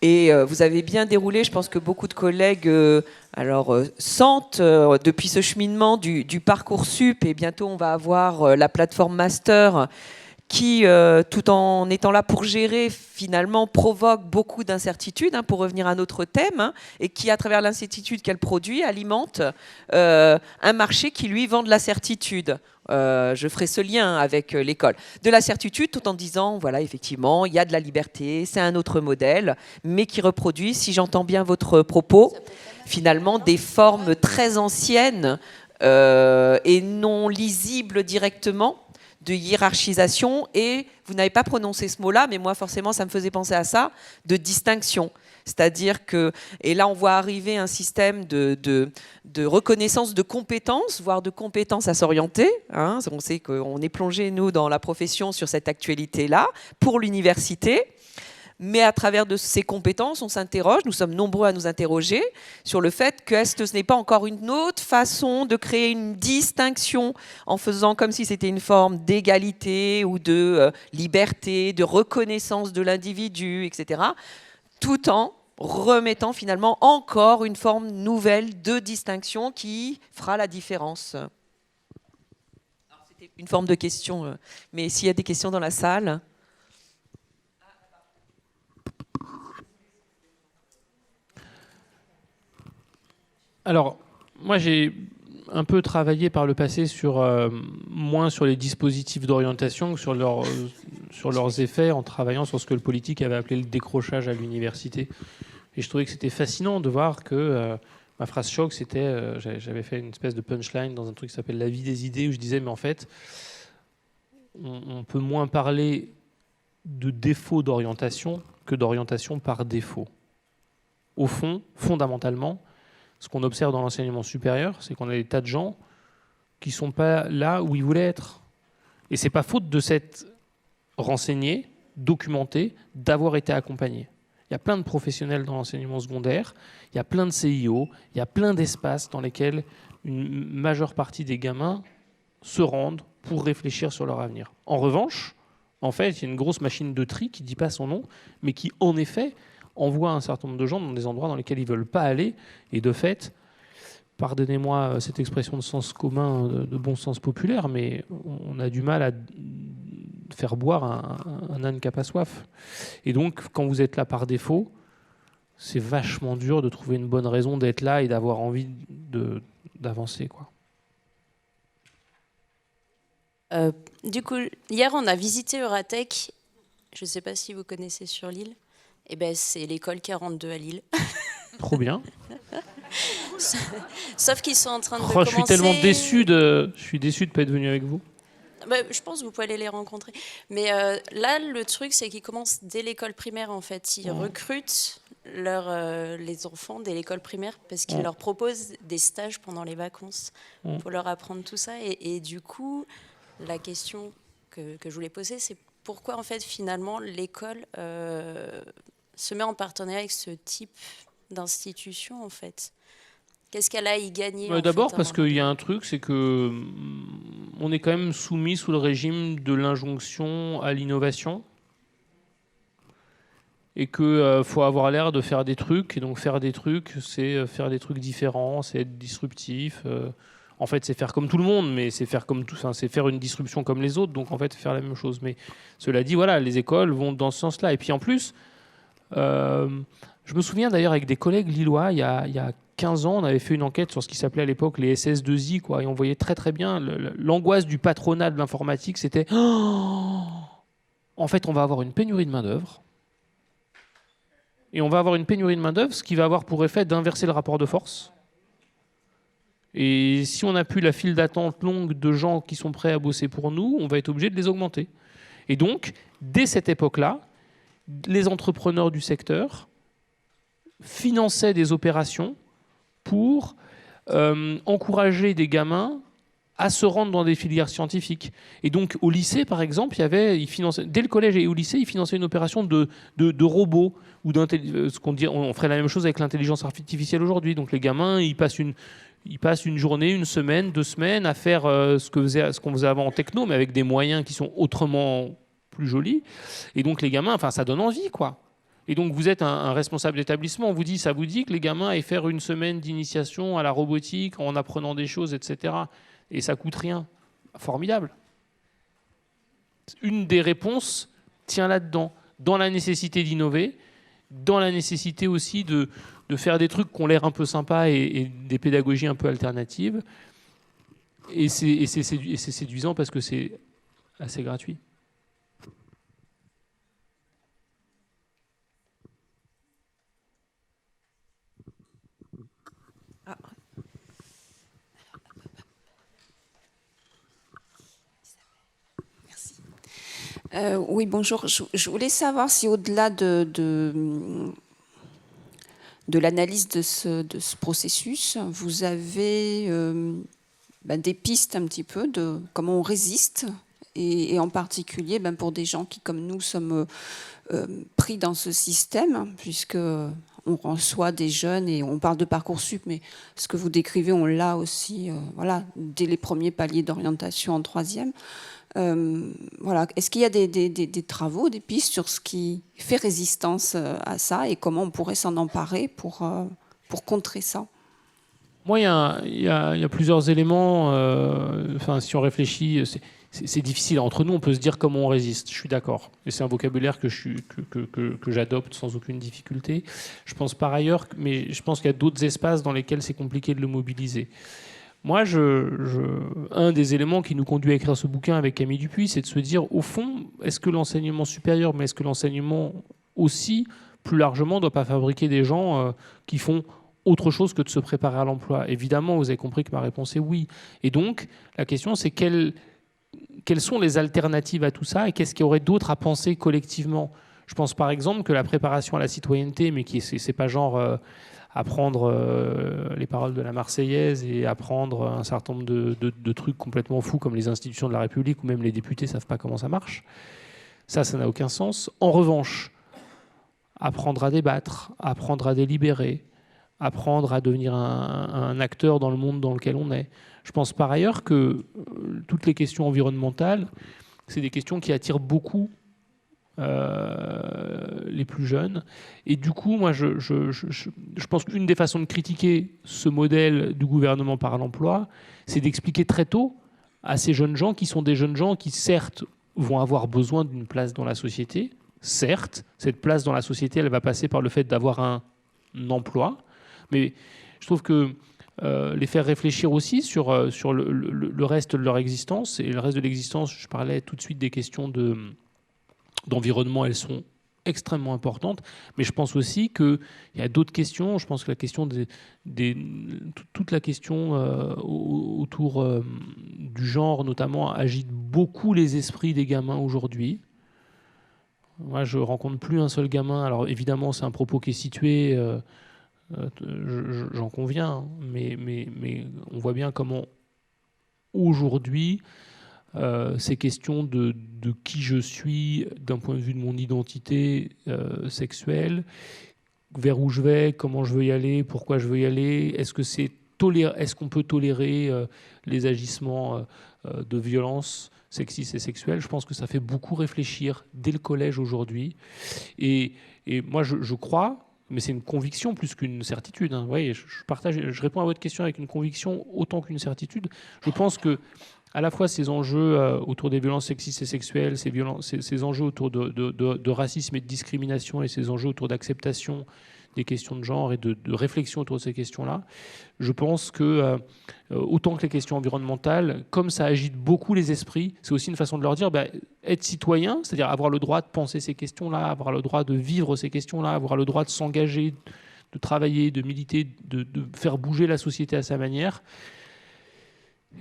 Et vous avez bien déroulé, je pense que beaucoup de collègues sentent depuis ce cheminement du Parcoursup, et bientôt on va avoir la plateforme Master qui, tout en étant là pour gérer, finalement, provoque beaucoup d'incertitudes, pour revenir à notre thème, et qui, à travers l'incertitude qu'elle produit, alimente un marché qui, lui, vend de la certitude. Je ferai ce lien avec l'école. De la certitude, tout en disant, voilà, effectivement, il y a de la liberté, c'est un autre modèle, mais qui reproduit, si j'entends bien votre propos, finalement, des formes très anciennes et non lisibles directement, de hiérarchisation, et vous n'avez pas prononcé ce mot-là, mais moi forcément ça me faisait penser à ça, de distinction. C'est-à-dire que, et là on voit arriver un système de reconnaissance de compétences, voire de compétences à s'orienter. On sait qu'on est plongé, nous, dans la profession sur cette actualité-là, pour l'université. Mais à travers de ces compétences, on s'interroge, nous sommes nombreux à nous interroger sur le fait que ce n'est pas encore une autre façon de créer une distinction en faisant comme si c'était une forme d'égalité ou de liberté, de reconnaissance de l'individu, etc., tout en remettant finalement encore une forme nouvelle de distinction qui fera la différence. Alors, c'était une forme de question, mais s'il y a des questions dans la salle... Alors, moi j'ai un peu travaillé par le passé moins sur les dispositifs d'orientation que sur leurs effets, en travaillant sur ce que le politique avait appelé le décrochage à l'université. Et je trouvais que c'était fascinant de voir que ma phrase choc, c'était, j'avais fait une espèce de punchline dans un truc qui s'appelle La vie des idées, où je disais, mais en fait, on peut moins parler de défaut d'orientation que d'orientation par défaut. Au fond, fondamentalement, ce qu'on observe dans l'enseignement supérieur, c'est qu'on a des tas de gens qui ne sont pas là où ils voulaient être. Et ce n'est pas faute de s'être renseigné, documenté, d'avoir été accompagné. Il y a plein de professionnels dans l'enseignement secondaire, il y a plein de CIO, il y a plein d'espaces dans lesquels une majeure partie des gamins se rendent pour réfléchir sur leur avenir. En revanche, en fait, il y a une grosse machine de tri qui ne dit pas son nom, mais qui, en effet, envoie un certain nombre de gens dans des endroits dans lesquels ils ne veulent pas aller. Et de fait, pardonnez-moi cette expression de sens commun, de bon sens populaire, mais on a du mal à faire boire un âne qui n'a pas soif. Et donc, quand vous êtes là par défaut, c'est vachement dur de trouver une bonne raison d'être là et d'avoir envie d'avancer, quoi. Du coup, hier, on a visité Euratech. Je ne sais pas si vous connaissez sur Lille. Eh ben, c'est l'école 42 à Lille. Trop bien. Sauf qu'ils sont en train de commencer... Je suis tellement déçu de ne pas être venu avec vous. Je pense que vous pouvez aller les rencontrer. Mais là, le truc, c'est qu'ils commencent dès l'école primaire, en fait. Ils recrutent les enfants dès l'école primaire parce qu'ils leur proposent des stages pendant les vacances pour leur apprendre tout ça. Et du coup, la question que je voulais poser, c'est pourquoi, en fait, finalement, l'école se met en partenariat avec ce type d'institution, en fait. Qu'est-ce qu'elle a à y gagner D'abord parce qu'il y a un truc, c'est que on est quand même soumis sous le régime de l'injonction à l'innovation et qu'il faut avoir l'air de faire des trucs. Et donc faire des trucs, c'est faire des trucs différents, c'est être disruptif. En fait, c'est faire comme tout le monde, mais c'est faire comme tout, enfin, c'est faire une disruption comme les autres. Donc en fait, faire la même chose. Mais cela dit, voilà, les écoles vont dans ce sens-là. Et puis en plus, je me souviens d'ailleurs avec des collègues lillois, il y a 15 ans, on avait fait une enquête sur ce qui s'appelait à l'époque les SS2I, quoi, et on voyait très très bien l'angoisse du patronat de l'informatique, c'était en fait, on va avoir une pénurie de main-d'œuvre. Et on va avoir une pénurie de main-d'œuvre, ce qui va avoir pour effet d'inverser le rapport de force. Et si on n'a plus la file d'attente longue de gens qui sont prêts à bosser pour nous, on va être obligé de les augmenter. Et donc, dès cette époque-là, les entrepreneurs du secteur finançaient des opérations pour encourager des gamins à se rendre dans des filières scientifiques. Et donc, au lycée, par exemple, ils finançaient, dès le collège et au lycée, ils finançaient une opération de robots. Ou on ferait la même chose avec l'intelligence artificielle aujourd'hui. Donc, les gamins, ils passent une journée, une semaine, 2 semaines à faire ce qu'on faisait avant en techno, mais avec des moyens qui sont autrement plus jolis. Et donc, les gamins, enfin, ça donne envie, quoi. Et donc, vous êtes un responsable d'établissement, ça vous dit que les gamins aillent faire une semaine d'initiation à la robotique en apprenant des choses, etc. Et ça coûte rien. Formidable. Une des réponses tient là-dedans, dans la nécessité d'innover, dans la nécessité aussi de faire des trucs qui ont l'air un peu sympas et des pédagogies un peu alternatives. Et c'est séduisant parce que c'est assez gratuit. Oui, bonjour. Je voulais savoir si au-delà de l'analyse de ce processus, vous avez des pistes un petit peu de comment on résiste, et en particulier pour des gens qui, comme nous, sommes pris dans ce système, puisque on reçoit des jeunes et on parle de Parcoursup, mais ce que vous décrivez, on l'a aussi dès les premiers paliers d'orientation en 3e. Est-ce qu'il y a des travaux, des pistes sur ce qui fait résistance à ça et comment on pourrait s'en emparer pour contrer ça? Moi, il y a plusieurs éléments. Si on réfléchit, c'est difficile. Entre nous, on peut se dire comment on résiste. Je suis d'accord. Et c'est un vocabulaire que j'adopte sans aucune difficulté. Je pense par ailleurs, mais je pense qu'il y a d'autres espaces dans lesquels c'est compliqué de le mobiliser. Moi, un des éléments qui nous conduit à écrire ce bouquin avec Camille Dupuis, c'est de se dire, au fond, est-ce que l'enseignement supérieur, mais est-ce que l'enseignement aussi plus largement, on ne doit pas fabriquer des gens qui font autre chose que de se préparer à l'emploi. Évidemment, vous avez compris que ma réponse est oui. Et donc, la question, c'est quelles sont les alternatives à tout ça et qu'est-ce qu'il y aurait d'autre à penser collectivement ? Je pense par exemple que la préparation à la citoyenneté, mais c'est pas genre apprendre les paroles de la Marseillaise et apprendre un certain nombre de trucs complètement fous comme les institutions de la République ou même les députés ne savent pas comment ça marche. Ça n'a aucun sens. En revanche, apprendre à débattre, apprendre à délibérer, apprendre à devenir un acteur dans le monde dans lequel on est. Je pense par ailleurs que toutes les questions environnementales, c'est des questions qui attirent beaucoup les plus jeunes. Et du coup, moi, je pense qu'une des façons de critiquer ce modèle du gouvernement par l'emploi, c'est d'expliquer très tôt à ces jeunes gens qui sont des jeunes gens qui, certes, vont avoir besoin d'une place dans la société. Certes, cette place dans la société, elle va passer par le fait d'avoir un emploi. Mais je trouve que les faire réfléchir aussi sur le reste de leur existence. Et le reste de l'existence, je parlais tout de suite des questions d'environnement, elles sont extrêmement importantes. Mais je pense aussi qu'il y a d'autres questions. Je pense que la question toute la question autour du genre, notamment, agite beaucoup les esprits des gamins aujourd'hui. Moi, je rencontre plus un seul gamin. Alors, évidemment, c'est un propos qui est situé... j'en conviens, hein, mais on voit bien comment aujourd'hui ces questions de qui je suis d'un point de vue de mon identité sexuelle, vers où je vais, comment je veux y aller, pourquoi je veux y aller, est-ce qu'on peut tolérer les agissements de violence sexistes et sexuelles. Je pense que ça fait beaucoup réfléchir dès le collège aujourd'hui. Et moi, je crois... Mais c'est une conviction plus qu'une certitude. Hein. Vous voyez, je réponds à votre question avec une conviction autant qu'une certitude. Je pense que à la fois ces enjeux autour des violences sexistes et sexuelles, ces enjeux autour de racisme et de discrimination et ces enjeux autour d'acceptation des questions de genre et de réflexion autour de ces questions-là, je pense que autant que les questions environnementales, comme ça agite beaucoup les esprits, c'est aussi une façon de leur dire être citoyen, c'est-à-dire avoir le droit de penser ces questions-là, avoir le droit de vivre ces questions-là, avoir le droit de s'engager, de travailler, de militer, de faire bouger la société à sa manière.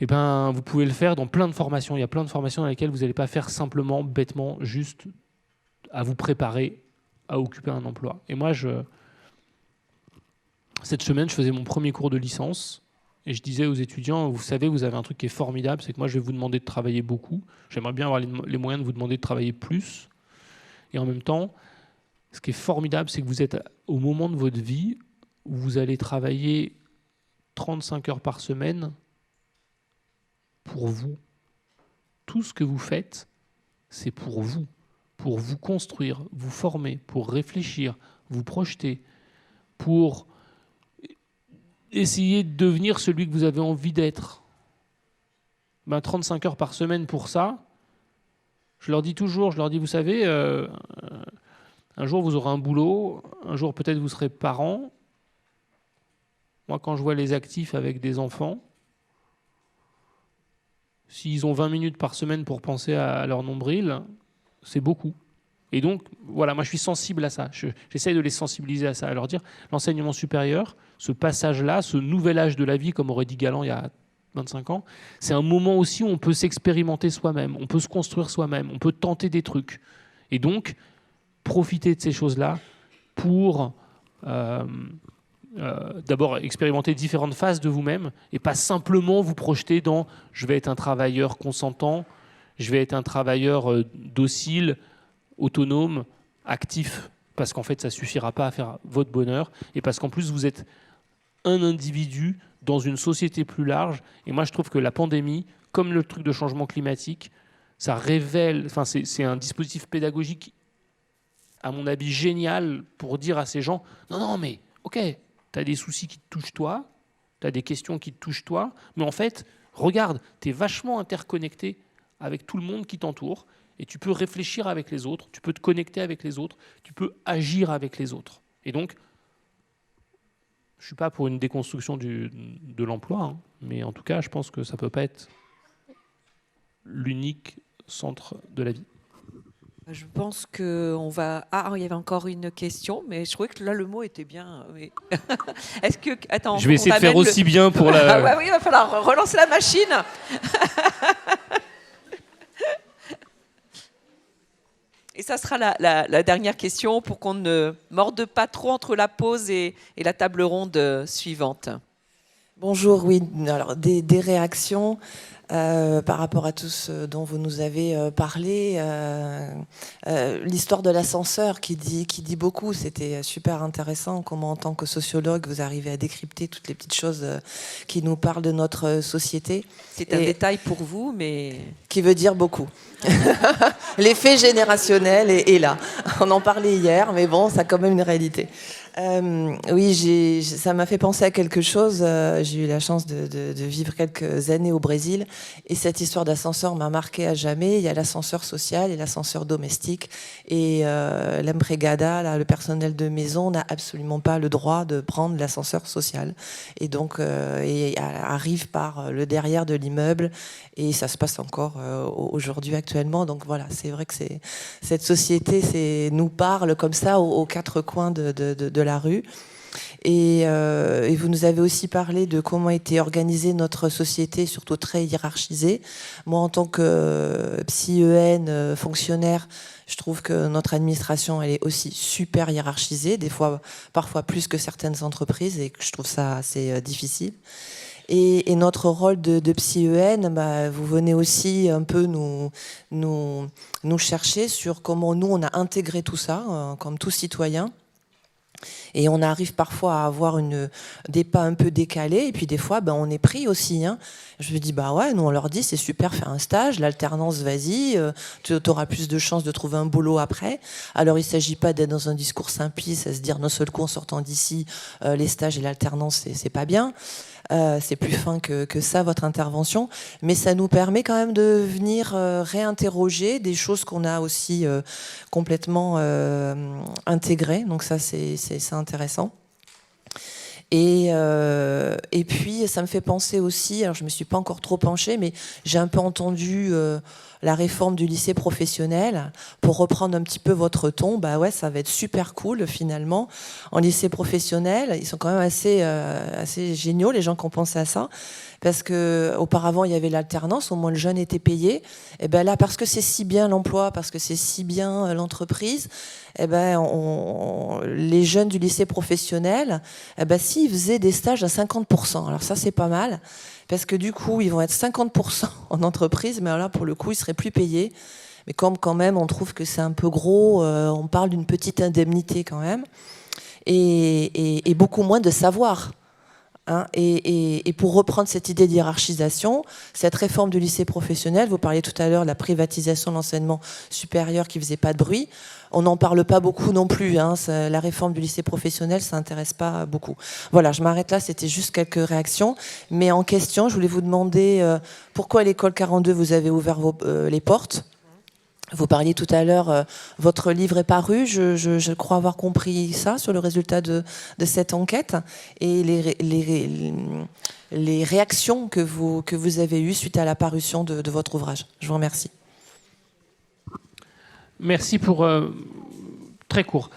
Eh ben, vous pouvez le faire dans plein de formations. Il y a plein de formations dans lesquelles vous n'allez pas faire simplement, bêtement, juste à vous préparer à occuper un emploi. Et moi, cette semaine, je faisais mon premier cours de licence et je disais aux étudiants, vous savez, vous avez un truc qui est formidable, c'est que moi, je vais vous demander de travailler beaucoup. J'aimerais bien avoir les moyens de vous demander de travailler plus. Et en même temps, ce qui est formidable, c'est que vous êtes au moment de votre vie où vous allez travailler 35 heures par semaine pour vous. Tout ce que vous faites, c'est pour vous construire, vous former, pour réfléchir, vous projeter, pour essayer de devenir celui que vous avez envie d'être. 35 heures par semaine pour ça, je leur dis, vous savez, un jour vous aurez un boulot, un jour peut-être vous serez parent. Moi, quand je vois les actifs avec des enfants, s'ils ont 20 minutes par semaine pour penser à leur nombril, c'est beaucoup. Et donc, voilà, moi je suis sensible à ça. J'essaye de les sensibiliser à ça, à leur dire, l'enseignement supérieur, ce passage-là, ce nouvel âge de la vie, comme aurait dit Galland il y a 25 ans, c'est un moment aussi où on peut s'expérimenter soi-même, on peut se construire soi-même, on peut tenter des trucs. Et donc, profiter de ces choses-là pour d'abord expérimenter différentes phases de vous-même et pas simplement vous projeter dans « je vais être un travailleur consentant, je vais être un travailleur docile, autonome, actif », parce qu'en fait, ça ne suffira pas à faire votre bonheur et parce qu'en plus, vous êtes un individu dans une société plus large. Et moi, je trouve que la pandémie, comme le truc de changement climatique, ça révèle... Enfin, c'est un dispositif pédagogique, à mon avis, génial pour dire à ces gens « Non, mais OK, tu as des soucis qui te touchent toi, tu as des questions qui te touchent toi, mais en fait, regarde, tu es vachement interconnecté avec tout le monde qui t'entoure et tu peux réfléchir avec les autres, tu peux te connecter avec les autres, tu peux agir avec les autres. » Et donc, je ne suis pas pour une déconstruction de l'emploi, hein, mais en tout cas, je pense que ça ne peut pas être l'unique centre de la vie. Je pense qu'on va... Ah, il y avait encore une question, mais je trouvais que là, le mot était bien. Oui. Est-ce que... Attends, Je vais essayer de faire aussi bien pour la... Ah ouais, oui, il va falloir relancer la machine. Et ça sera la dernière question pour qu'on ne morde pas trop entre la pause et la table ronde suivante. Bonjour, oui, alors des réactions par rapport à tout ce dont vous nous avez parlé. L'histoire de l'ascenseur qui dit beaucoup, c'était super intéressant. Comment, en tant que sociologue, vous arrivez à décrypter toutes les petites choses qui nous parlent de notre société. C'est un détail pour vous, mais... Qui veut dire beaucoup. L'effet générationnel est là. On en parlait hier, mais bon, ça a quand même une réalité. Oui, ça m'a fait penser à quelque chose. J'ai eu la chance de vivre quelques années au Brésil et cette histoire d'ascenseur m'a marqué à jamais. Il y a l'ascenseur social et l'ascenseur domestique et l'empregada, là, le personnel de maison, n'a absolument pas le droit de prendre l'ascenseur social et donc arrive par le derrière de l'immeuble et ça se passe encore aujourd'hui actuellement. Donc voilà, c'est vrai que cette société nous parle comme ça aux quatre coins de la rue. Et vous nous avez aussi parlé de comment était organisée notre société, surtout très hiérarchisée. Moi, en tant que psy-EN, fonctionnaire, je trouve que notre administration, elle est aussi super hiérarchisée, des fois, parfois plus que certaines entreprises, et que je trouve ça assez difficile. Et notre rôle de psy-EN, vous venez aussi un peu nous chercher sur comment nous, on a intégré tout ça, comme tout citoyen. Et on arrive parfois à avoir des pas un peu décalés. Et puis des fois, on est pris aussi. Je me dis, ouais, nous on leur dit, c'est super, faire un stage, l'alternance, vas-y, tu auras plus de chances de trouver un boulot après. Alors il ne s'agit pas d'être dans un discours simpliste, à se dire, d'un seul coup, en sortant d'ici, les stages et l'alternance, c'est pas bien. C'est plus fin que ça, votre intervention. Mais ça nous permet quand même de venir réinterroger des choses qu'on a aussi complètement intégrées. Donc ça, c'est intéressant. Et puis, ça me fait penser aussi, alors je ne me suis pas encore trop penchée, mais j'ai un peu entendu la réforme du lycée professionnel. Pour reprendre un petit peu votre ton, ouais, ça va être super cool finalement. En lycée professionnel, ils sont quand même assez géniaux, les gens qui ont pensé à ça. Parce qu'auparavant, il y avait l'alternance, au moins le jeune était payé. Et là, parce que c'est si bien l'emploi, parce que c'est si bien l'entreprise, les jeunes du lycée professionnel, s'ils faisaient des stages à 50%, alors ça c'est pas mal, parce que du coup ils vont être 50% en entreprise, mais alors là pour le coup ils seraient plus payés. Mais comme quand même on trouve que c'est un peu gros, on parle d'une petite indemnité quand même, et beaucoup moins de savoir. Et pour reprendre cette idée d'hiérarchisation, cette réforme du lycée professionnel, vous parliez tout à l'heure de la privatisation de l'enseignement supérieur qui faisait pas de bruit. On n'en parle pas beaucoup non plus. La réforme du lycée professionnel, ça n'intéresse pas beaucoup. Voilà, je m'arrête là, c'était juste quelques réactions. Mais en question, je voulais vous demander pourquoi à l'école 42, vous avez ouvert les portes. Vous parliez tout à l'heure, votre livre est paru, je crois avoir compris ça sur le résultat de cette enquête et les réactions que vous avez eues suite à la parution de votre ouvrage. Je vous remercie. Merci pour... très court.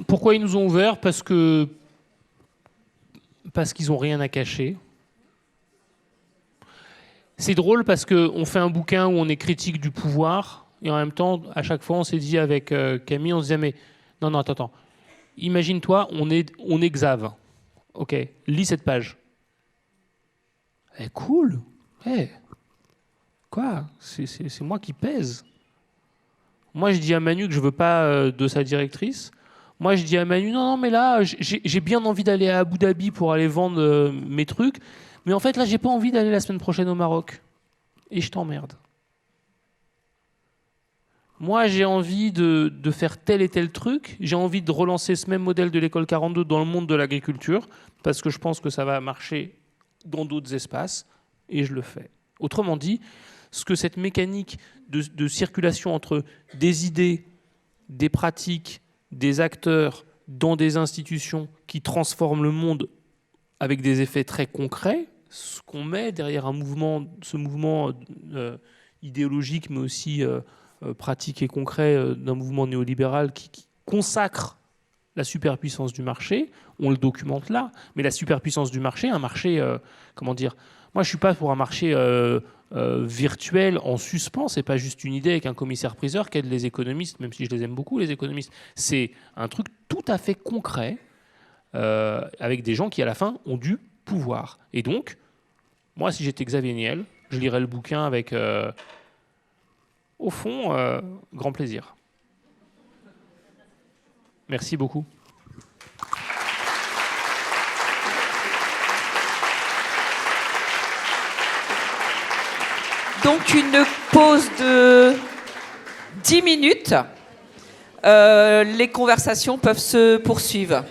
Pourquoi ils nous ont ouvert ? Parce qu'ils n'ont rien à cacher. C'est drôle parce qu'on fait un bouquin où on est critique du pouvoir et en même temps, à chaque fois, on s'est dit avec Camille, on se disait mais non, attends. Imagine-toi, on est Xav. Ok, lis cette page. Cool. Quoi ? C'est moi qui pèse. Moi, je dis à Manu que je veux pas de sa directrice. Moi, je dis à Manu non, mais là, j'ai bien envie d'aller à Abu Dhabi pour aller vendre mes trucs. Mais en fait, là, j'ai pas envie d'aller la semaine prochaine au Maroc. Et je t'emmerde. Moi, j'ai envie de faire tel et tel truc. J'ai envie de relancer ce même modèle de l'école 42 dans le monde de l'agriculture, parce que je pense que ça va marcher dans d'autres espaces, et je le fais. Autrement dit, ce que cette mécanique de circulation entre des idées, des pratiques, des acteurs dans des institutions qui transforment le monde avec des effets très concrets, ce qu'on met derrière ce mouvement idéologique, mais aussi pratique et concret d'un mouvement néolibéral qui consacre la superpuissance du marché. On le documente là, mais la superpuissance du marché, un marché, comment dire, moi je suis pas pour un marché virtuel en suspens, c'est pas juste une idée avec un commissaire-priseur qu'aide les économistes, même si je les aime beaucoup les économistes, c'est un truc tout à fait concret avec des gens qui à la fin ont du pouvoir. Et donc, moi si j'étais Xavier Niel, je lirais le bouquin avec, au fond, grand plaisir. Merci beaucoup. Donc une pause de 10 minutes. Les conversations peuvent se poursuivre.